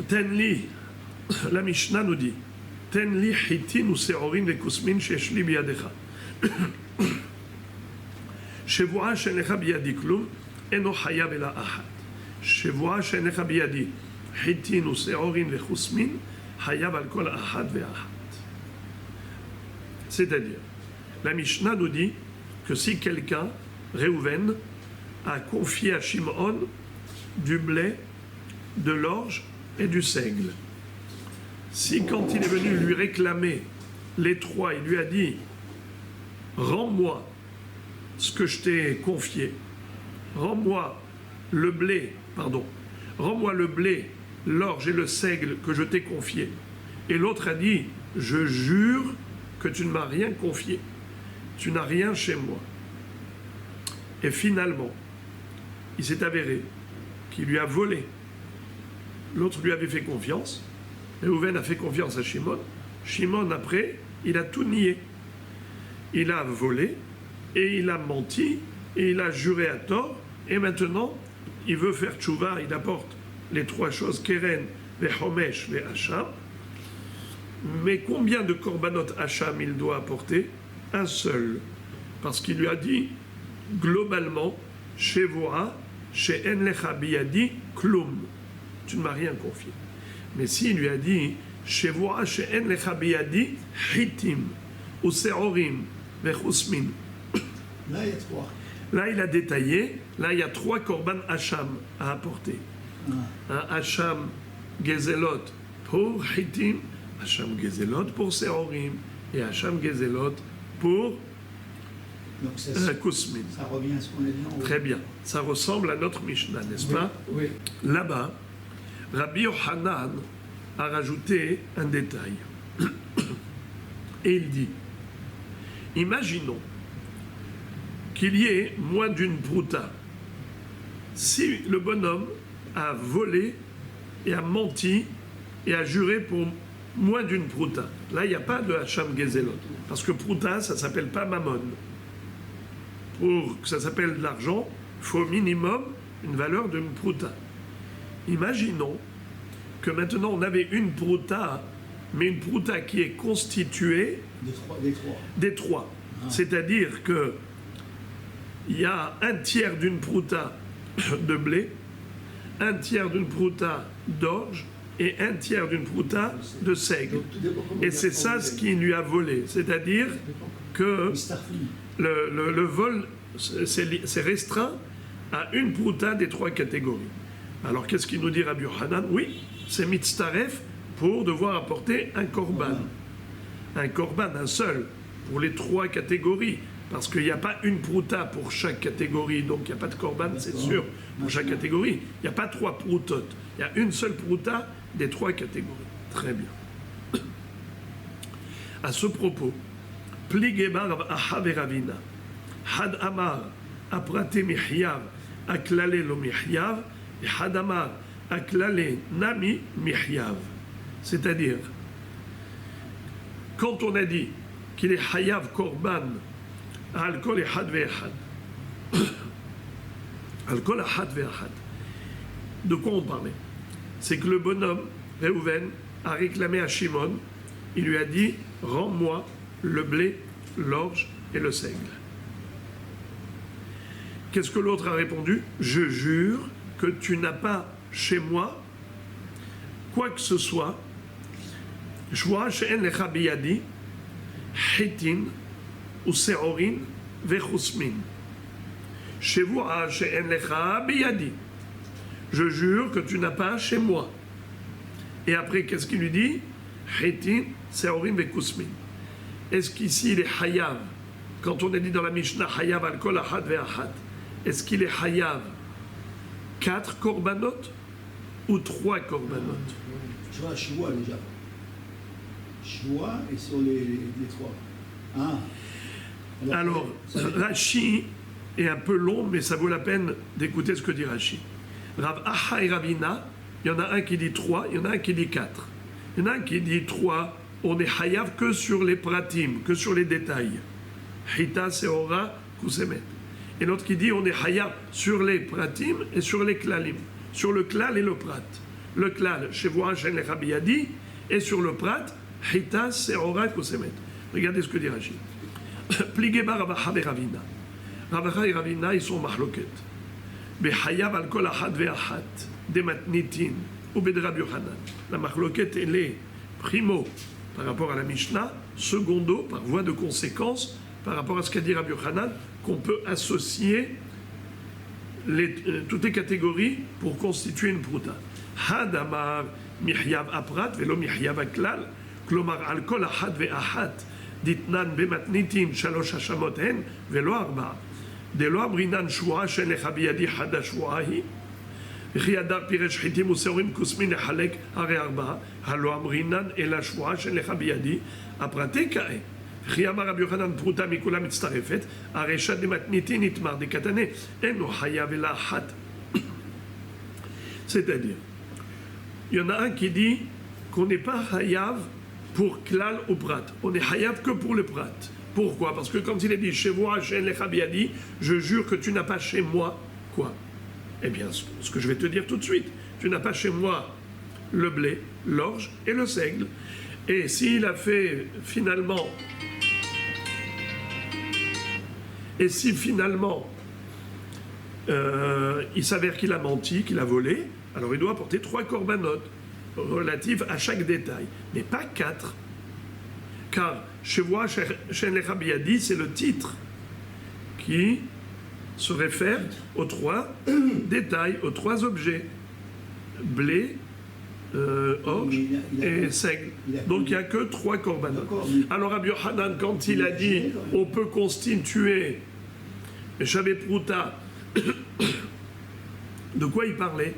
Tenli, la Mishnah nous dit, Tenli hitin ou seorin le kusmin sheshli biyadecha. Shevua shenecha biyadi klum, eno chayav ela achat. Shevua shenecha biyadi hitin ou seorin le kusmin, chayav al kol achat ve'achat. C'est-à-dire, la Mishnah nous dit que si quelqu'un, Réhouven, a confié à Shimon du blé, de l'orge et du seigle, si quand il est venu lui réclamer les 3, il lui a dit « Rends-moi ce que je t'ai confié, rends-moi le blé, l'orge et le seigle que je t'ai confié. » Et l'autre a dit « Je jure que tu ne m'as rien confié, tu n'as rien chez moi. » Et finalement, il s'est avéré qu'il lui a volé. L'autre lui avait fait confiance. Réhouven a fait confiance à Shimon. Shimon, après, il a tout nié. Il a volé, et il a menti, et il a juré à tort, et maintenant, il veut faire tchouva, il apporte les 3 choses, Keren, Vechomesh, Vehacham. Mais combien de korbanot Hacham il doit apporter? Un seul. Parce qu'il lui a dit, globalement, Shevoa, She'en lecha biyadi, klum. Tu ne m'as rien confié. Mais s'il lui a dit, Shevoa, She'en lecha biyadi, hitim, ou seorim, vechusmin. Là, il y a 3. Là, il a détaillé, là, il y a 3 korban Hacham à apporter. Un Hacham Gezelot pour hitim, Hacham Gezelot pour seorim, et Hacham Gezelot pour Kusmin. Ça revient à ce qu'on a dit en haut. Très bien. Ça ressemble à notre Mishnah, n'est-ce pas? Oui. Là-bas, Rabbi Yochanan a rajouté un détail. Et il dit, imaginons qu'il y ait moins d'une prouta. Si le bonhomme a volé et a menti et a juré pour moins d'une prouta, là il n'y a pas de Hacham Gezelot. Parce que prouta, ça ne s'appelle pas mammon. Pour que ça s'appelle de l'argent, il faut au minimum une valeur d'une prouta. Imaginons que maintenant on avait une prouta, mais une prouta qui est constituée des 3. C'est-à-dire que il y a un tiers d'une prouta de blé, un tiers d'une prouta d'orge et un tiers d'une prouta de seigle. Et c'est ça ce qu'il lui a volé. C'est-à-dire que le vol, c'est restreint à une prouta des 3 catégories. Alors qu'est-ce qu'il nous dit Rabbi Yochanan? Oui, c'est mitztaref pour devoir apporter un korban. Un korban, un seul, pour les 3 catégories. Parce qu'il n'y a pas une prouta pour chaque catégorie, donc il n'y a pas de korban, c'est sûr, pour chaque catégorie. Il n'y a pas 3 proutotes. Il y a une seule prouta des 3 catégories. Très bien. À ce propos, Pligeba Rav Aha veRavina, Had Amar Aprate Mihyav, Aklale lo Mihyav, et Had Amar Aklale Nami Mihyav. C'est-à-dire, quand on a dit qu'il est Hayav Korban, Al-Kol Ehad ve'Ehad, Al-Kol Ahad ve'Ahad, de quoi on parlait? C'est que le bonhomme, Réhouven, a réclamé à Shimon, il lui a dit, rends-moi le blé, l'orge et le seigle. Qu'est-ce que l'autre a répondu? Je jure que tu n'as pas chez moi quoi que ce soit, Shvoa she'en lecha biyadi, hitin ou se'orin vechusmin. Shvoa she'en lecha biyadi. Je jure que tu n'as pas chez moi. Et après, qu'est-ce qu'il lui dit? Hitin, se'orin vechusmin. Est-ce qu'ici il est hayav? Quand on a dit dans la Mishnah hayav al kol ahad ve'ahad, est-ce qu'il est hayav 4 korbanot ou 3 korbanot? Tu vois, Shvoa déjà. Shvoa et sur les 3. Ah. Alors Rashi est un peu long, mais ça vaut la peine d'écouter ce que dit Rashi. Rav Aha et Ravina, il y en a un qui dit 3, il y en a un qui dit 4. Il y en a un qui dit 3, on est hayav que sur les pratim, que sur les détails. Hita, Seora, Kusemet. Et l'autre qui dit on est hayav sur les pratim et sur les klalim. Sur le klal et le prat. Le klal, Shevoa, Shen Lecha Biyadi, et sur le prat, Hita, Seora, Kusemet. Regardez ce que dit Rashi. Pligeba Ravacha et Ravina. Ravacha et Ravina, ils sont mahloket. Behayav al kol ahad ve'ahat, dematnitin, ou bedrab Yochanan. La mahloket, elle est primo par rapport à la Mishnah, secondo par voie de conséquence par rapport à ce qu'a dit Rabbi Yochanan, qu'on peut associer toutes les catégories pour constituer une prouta. Hadamar mihyav aprat velo mihyav aklal, klomar al kol ahad ve'ahat, ditnan bematnitin shalosh hashamot hen velo arba. Delo amrinan shua shen lecha biyadi hada shuahi. וכי הדר פירש חיטים ושעורים כוסמין לחלק הרי 4, הלא אמרינן אלא שבועה שלך בידי, הפרטי כאה. וכי אמר רבי יוחנן פרוטה מכולה מצטרפת, הרי שדמתניתי נתמר דקתנה, אינו חייב אלא אחת. C'est-à-dire, il y en a un qui dit qu'on n'est pas hayav pour klal ou prat, on est hayav que pour le prat. Pourquoi? Parce que quand il est dit chez moi, chez lecha biadi, je jure que tu n'as pas chez moi quoi? Eh bien, ce que je vais te dire tout de suite, tu n'as pas chez moi le blé, l'orge et le seigle. Et s'il a fait finalement, et si finalement il s'avère qu'il a menti, qu'il a volé, alors il doit apporter 3 korbanot relatifs à chaque détail, mais pas 4. Car chez moi, chez les Rabiadi, c'est le titre qui se réfère aux 3 détails, aux 3 objets. Blé, orge et seigle. Donc il n'y a que 3 korbanot. Alors Rabbi Yochanan, quand il a dit on peut constituer Shavé Prouta, de quoi il parlait?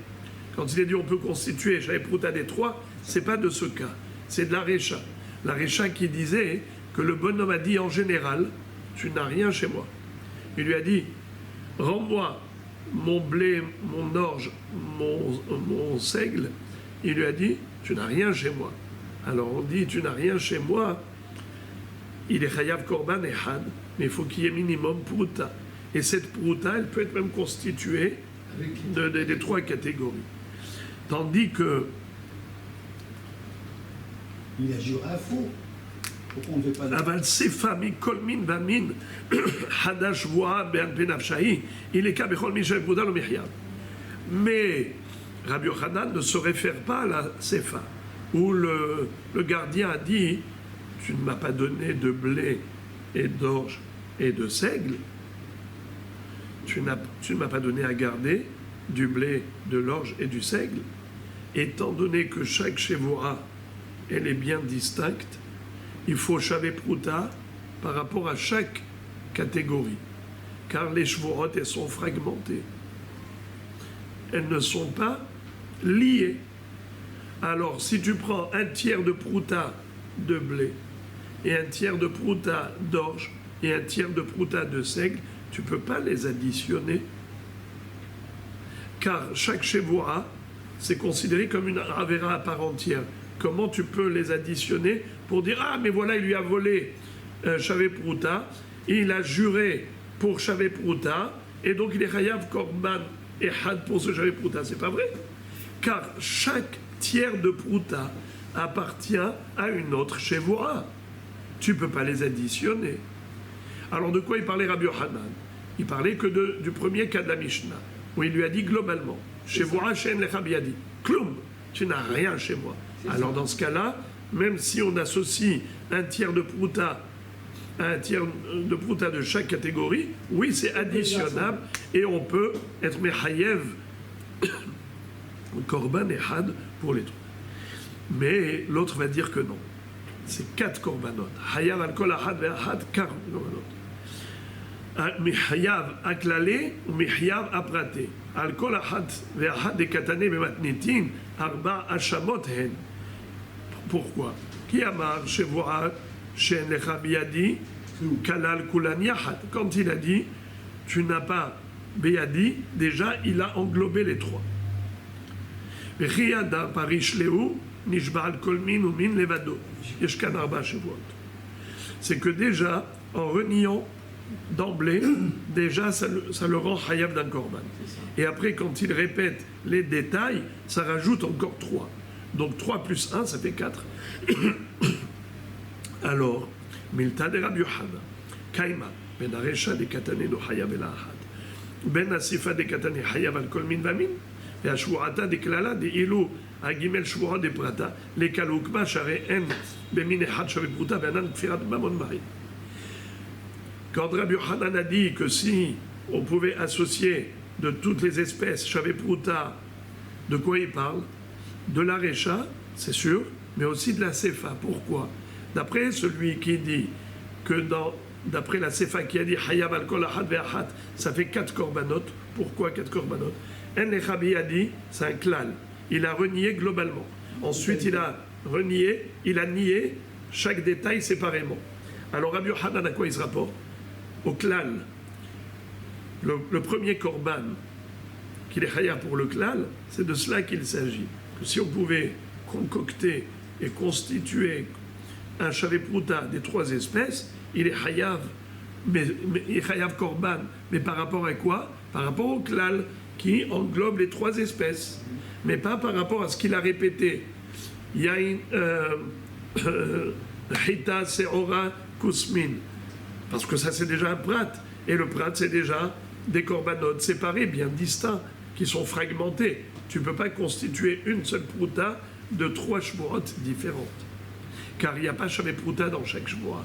Quand il a dit on peut constituer Shavé Prouta des 3, c'est pas de ce cas, c'est de la Récha. La Récha qui disait que le bonhomme a dit en général tu n'as rien chez moi. Il lui a dit rends-moi mon blé, mon orge, mon seigle. Il lui a dit, tu n'as rien chez moi. Alors on dit, tu n'as rien chez moi. Il est chayav korban ehad, mais il faut qu'il y ait minimum prouta. Et cette prouta, elle peut être même constituée des 3 catégories. Tandis que... Il a juré à faux. Pourquoi on ne fait pas Aval sefa mi kol min va min hadash voa be'al penafshahi il est kabechol mi shev prouta lo mihyav. Mais Rabbi Yochanan ne se réfère pas à la sefa, où le gardien a dit tu ne m'as pas donné de blé et d'orge et de seigle, tu ne m'as pas donné à garder du blé, de l'orge et du seigle, étant donné que chaque chevoura elle est bien distincte, il faut shavé prouta par rapport à chaque catégorie, car les chevourot elles sont fragmentées, elles ne sont pas liées. Alors, si tu prends un tiers de prouta de blé et un tiers de prouta d'orge et un tiers de prouta de seigle, tu ne peux pas les additionner. Car chaque chevoura, c'est considéré comme une avera à part entière. Comment tu peux les additionner pour dire « Ah, mais voilà, il lui a volé Shavé Prouta, et il a juré pour Shavé Prouta, et donc il est Chayav Korban et Had pour ce Shavé Prouta. » C'est pas vrai. Car chaque tiers de Prouta appartient à une autre chevoura. Tu ne peux pas les additionner. Alors de quoi il parlait Rabbi Yochanan? Il parlait que du premier cas de la Mishnah, où il lui a dit globalement « Chevoura Shen Lecha Biadi » Kloum, tu n'as rien chez moi. Alors dans ce cas-là, même si on associe un tiers de prouta à un tiers de prouta de chaque catégorie, oui, c'est additionnable et on peut être mechayev korban et had pour les trois. Mais l'autre va dire que non. C'est 4 korbanot. Hayav al kol ahad ve'ahad 4 korbanot. Mechayav aklalé ou mechayav apraté. Al kol ahad ve'ahad de katane bematnitin arba ashamot hen. Pourquoi? Qui amar shevoa shen lecha biyadi kalal kulan yachad. Quand il a dit tu n'as pas biyadi, déjà il a englobé les trois. V'chiyada parish leu nishba'al kol min ou min levado. Yeshkan arba shevoot. C'est que déjà en reniant d'emblée, déjà ça le rend chayav d'un korban. Et après quand il répète les détails, ça rajoute encore 3. Donc 3 plus 1, ça fait 4. Alors, Milta de Rabbi Yochanan, Kaima, Ben Aresha de Katane no Hayav el Ahad, Ben Asifa de Katane Hayav al Kol Min Vamin, et Ashwurata de Klala de Ilu, Agimel Shwura de Prata, les Kalukma, Share En, Bemin Ehad Shavet Pruta, Benan Kfirat Mamon Mari. Quand Rabbi Yochanan a dit que si on pouvait associer de toutes les espèces Shavet Pruta, de quoi il parle? De la Recha, c'est sûr, mais aussi de la Sefa. Pourquoi? D'après celui qui dit que d'après la Sefa qui a dit Hayav al kol ahad ve'ahad, ça fait 4 korbanot. Pourquoi 4 korbanot? En Lechabi a dit, c'est un klal. Il a renié globalement. Ensuite, il a nié chaque détail séparément. Alors, Rabbi Yochanan, à quoi il se rapporte? Au klal. Le premier korban, qu'il est Hayav pour le klal, c'est de cela qu'il s'agit. Si on pouvait concocter et constituer un Shavé Prouta des 3 espèces, il est Hayav, mais Hayav Korban. Mais par rapport à quoi? Par rapport au klal qui englobe les 3 espèces. Mais pas par rapport à ce qu'il a répété. Yain, Hita, Seora, Kusmin. Parce que ça c'est déjà un prat. Et le prat c'est déjà des corbanotes séparés, bien distincts, qui sont fragmentés. Tu ne peux pas constituer une seule prouta de 3 shmuot différentes. Car il n'y a pas Shavé Prouta dans chaque shmuot.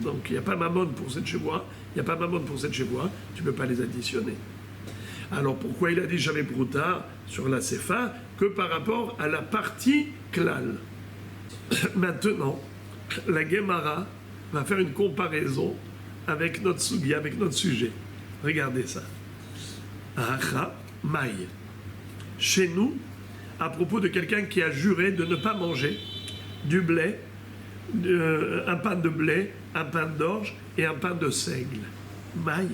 Donc il n'y a pas Mammon pour cette shmuot, il n'y a pas Mammon pour cette shmuot, tu ne peux pas les additionner. Alors pourquoi il a dit Shavé Prouta sur la Sefa que par rapport à la partie klal? Maintenant, la Gemara va faire une comparaison avec notre sugi, avec notre sujet. Regardez ça. Acha maï. Chez nous, à propos de quelqu'un qui a juré de ne pas manger du blé, un pain de blé, un pain d'orge et un pain de seigle. Maï,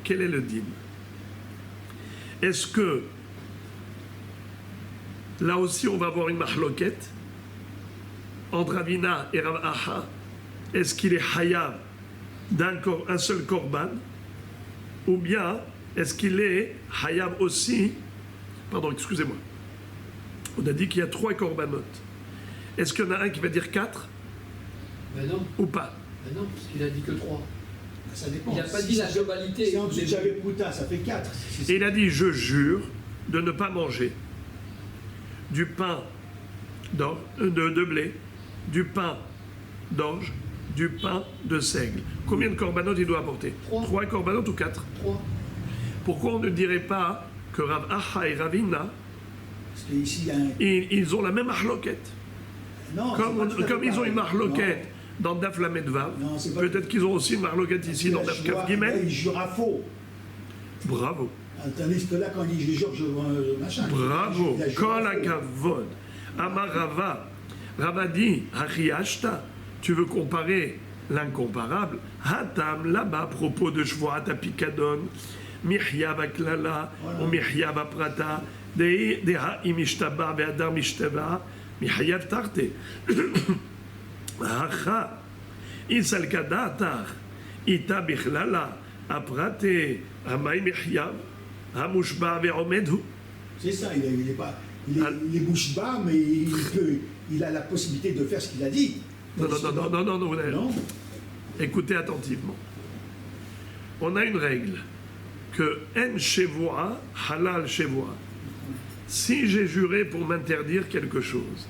quel est le dîme? Est-ce que là aussi on va avoir une mahloquette entre Ravina et Rav Aha? Est-ce qu'il est hayav un seul korban, ou bien est-ce qu'il est hayav aussi? Pardon, excusez-moi. On a dit qu'il y a 3 korbanot. Est-ce qu'il y en a un qui va dire 4? Ben non. Ou pas? Ben non, parce qu'il a dit que 3. Ça dépend. Il n'a pas dit la globalité. Si en dessous de Shavé Prouta, ça fait 4. Et il a dit, je jure de ne pas manger du pain de blé, du pain d'orge, du pain de seigle. Combien de korbanot il doit apporter? 3 korbanot ou 4? 3. Pourquoi on ne dirait pas que Rav Aha et Ravina, Parce qu'ici, il y a un... ils ont la même mahloquette? Non, Comme ils ont une mahloquette dans Daf Lamed Vav, peut-être qu'ils ont aussi une marloquette ici dans Daf Kaf Gimel. Il jure à faux. Bravo. Tandis que là, quand il dit je jure, je machin. Bravo. Kol hakavod. Amar Rava, Rava dit, Hachiyashta, tu veux comparer l'incomparable, Hatam, là-bas, à propos de Shvoat Apikadon, Mihya Baklala, ou Mihya Baprata, Deha Imishtaba, Be'adar Mishtaba, Mihya Tarte. Hacha, Isal Kadatar, Ita Bichlala, Aprate, Amay Mihya, Hamushba Ve'omedhu. C'est ça, il est bouche bas, mais il a la possibilité de faire ce qu'il a dit. Non. Écoutez attentivement. On a une règle que en shevoa, halal shevoa. Si j'ai juré pour m'interdire quelque chose,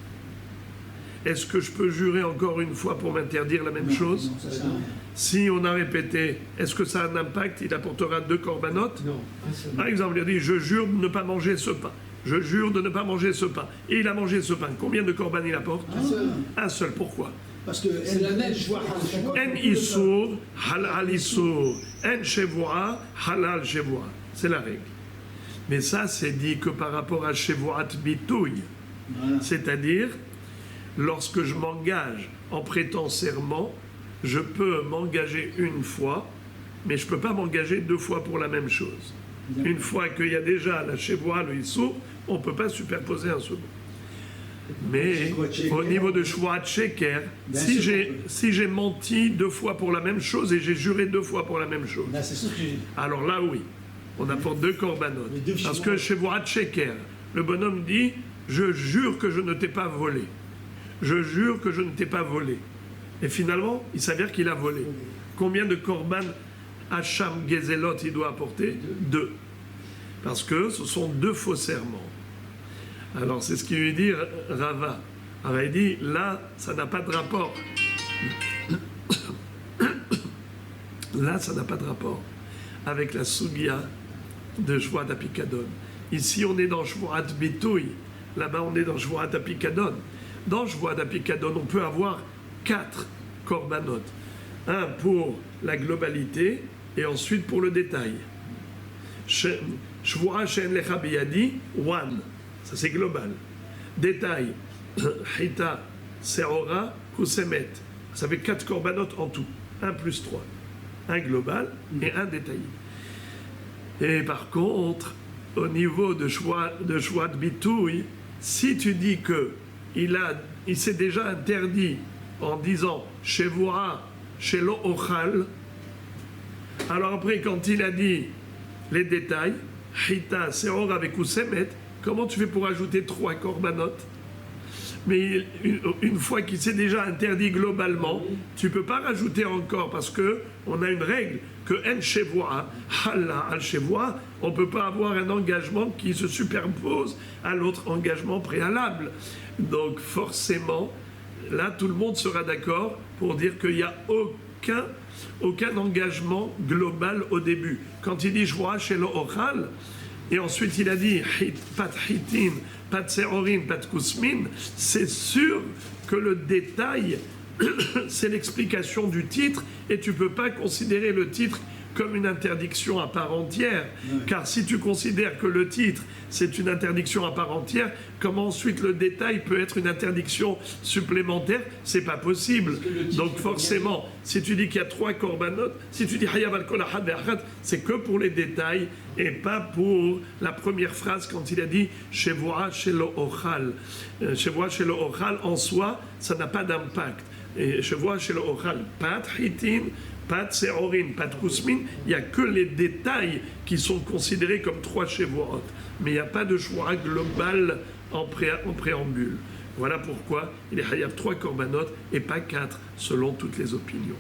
est-ce que je peux jurer encore une fois pour m'interdire la même chose? Non, ça sert à rien. Si on a répété, est-ce que ça a un impact? Il apportera 2 corbanotes? Non, un seul. Par exemple, il a dit, je jure de ne pas manger ce pain. Je jure de ne pas manger ce pain. Et il a mangé ce pain. Combien de corban il apporte? Un seul. Un seul. Pourquoi? Parce que C'est la neige. En issour, halal issour. En shevoa, halal shevoa. C'est la règle. Mais ça, c'est dit que par rapport à shevoat bitouille. Voilà. C'est-à-dire, lorsque je m'engage en prêtant serment, je peux m'engager une fois, mais je ne peux pas m'engager 2 fois pour la même chose. Une fois qu'il y a déjà la shevoa, le issour, on ne peut pas superposer un second. Mais au niveau de Shvoat Sheker, si j'ai menti 2 fois pour la même chose et j'ai juré 2 fois pour la même chose, Là, c'est ça que j'ai. alors là oui, on apporte 2 corbanotes. Mais 2 Parce que Shvoat Sheker, le bonhomme dit, je jure que je ne t'ai pas volé. Je jure que je ne t'ai pas volé. Et finalement, il s'avère qu'il a volé. Combien de korban Hacham Gezelot il doit apporter? 2. Parce que ce sont 2 faux serments. Alors c'est ce qu'il lui dit Rava. Rava dit, là, ça n'a pas de rapport. Là, ça n'a pas de rapport avec la Sugia de Shvoat Apikadon. Ici, on est dans Shvoat Bitouille. Là-bas, on est dans Shvoat Apikadon. Dans Shvoat Apikadon, on peut avoir 4 korbanot. Un pour la globalité et ensuite pour le détail. Shvoat Shen Lecha Biyadi, 1. Ça, c'est global. Détail, Hita, Seora, Kusemet. Ça fait 4 corbanotes en tout. 1 plus 3. Un global et un détaillé. Et par contre, au niveau de Shvoat Bitouille, si tu dis que il s'est déjà interdit en disant Shevoa, Shelo Ochal, alors après, quand il a dit les détails, Hita, Seora avec Kusemet, comment tu fais pour ajouter 3 corbanotes? Mais une fois qu'il s'est déjà interdit globalement, tu ne peux pas rajouter encore parce qu'on a une règle que en shevoa, halla al shevoa, on ne peut pas avoir un engagement qui se superpose à l'autre engagement préalable. Donc forcément, là tout le monde sera d'accord pour dire qu'il n'y a aucun engagement global au début. Quand il dit shvoa shelo ochal, et ensuite il a dit pat hitin, pat seorin, pat kusmin, c'est sûr que le détail, c'est l'explication du titre, et tu ne peux pas considérer le titre comme une interdiction à part entière. Car si tu considères que le titre, c'est une interdiction à part entière, comment ensuite le détail peut être une interdiction supplémentaire? C'est pas possible. Donc forcément, si tu dis qu'il y a 3 corbanotes, si tu dis Hayav al kol ahad ve'achad, c'est que pour les détails et pas pour la première phrase quand il a dit Shevoa shelo ochal. Shevoa shelo ochal en soi, ça n'a pas d'impact. Et Shevoa shelo ochal, pat hitin, pas de Seorin, pas de Kousmin, il n'y a que les détails qui sont considérés comme 3 Shevoot. Mais il n'y a pas de choix global en préambule. Voilà pourquoi il y a 3 corbanotes et pas 4, selon toutes les opinions.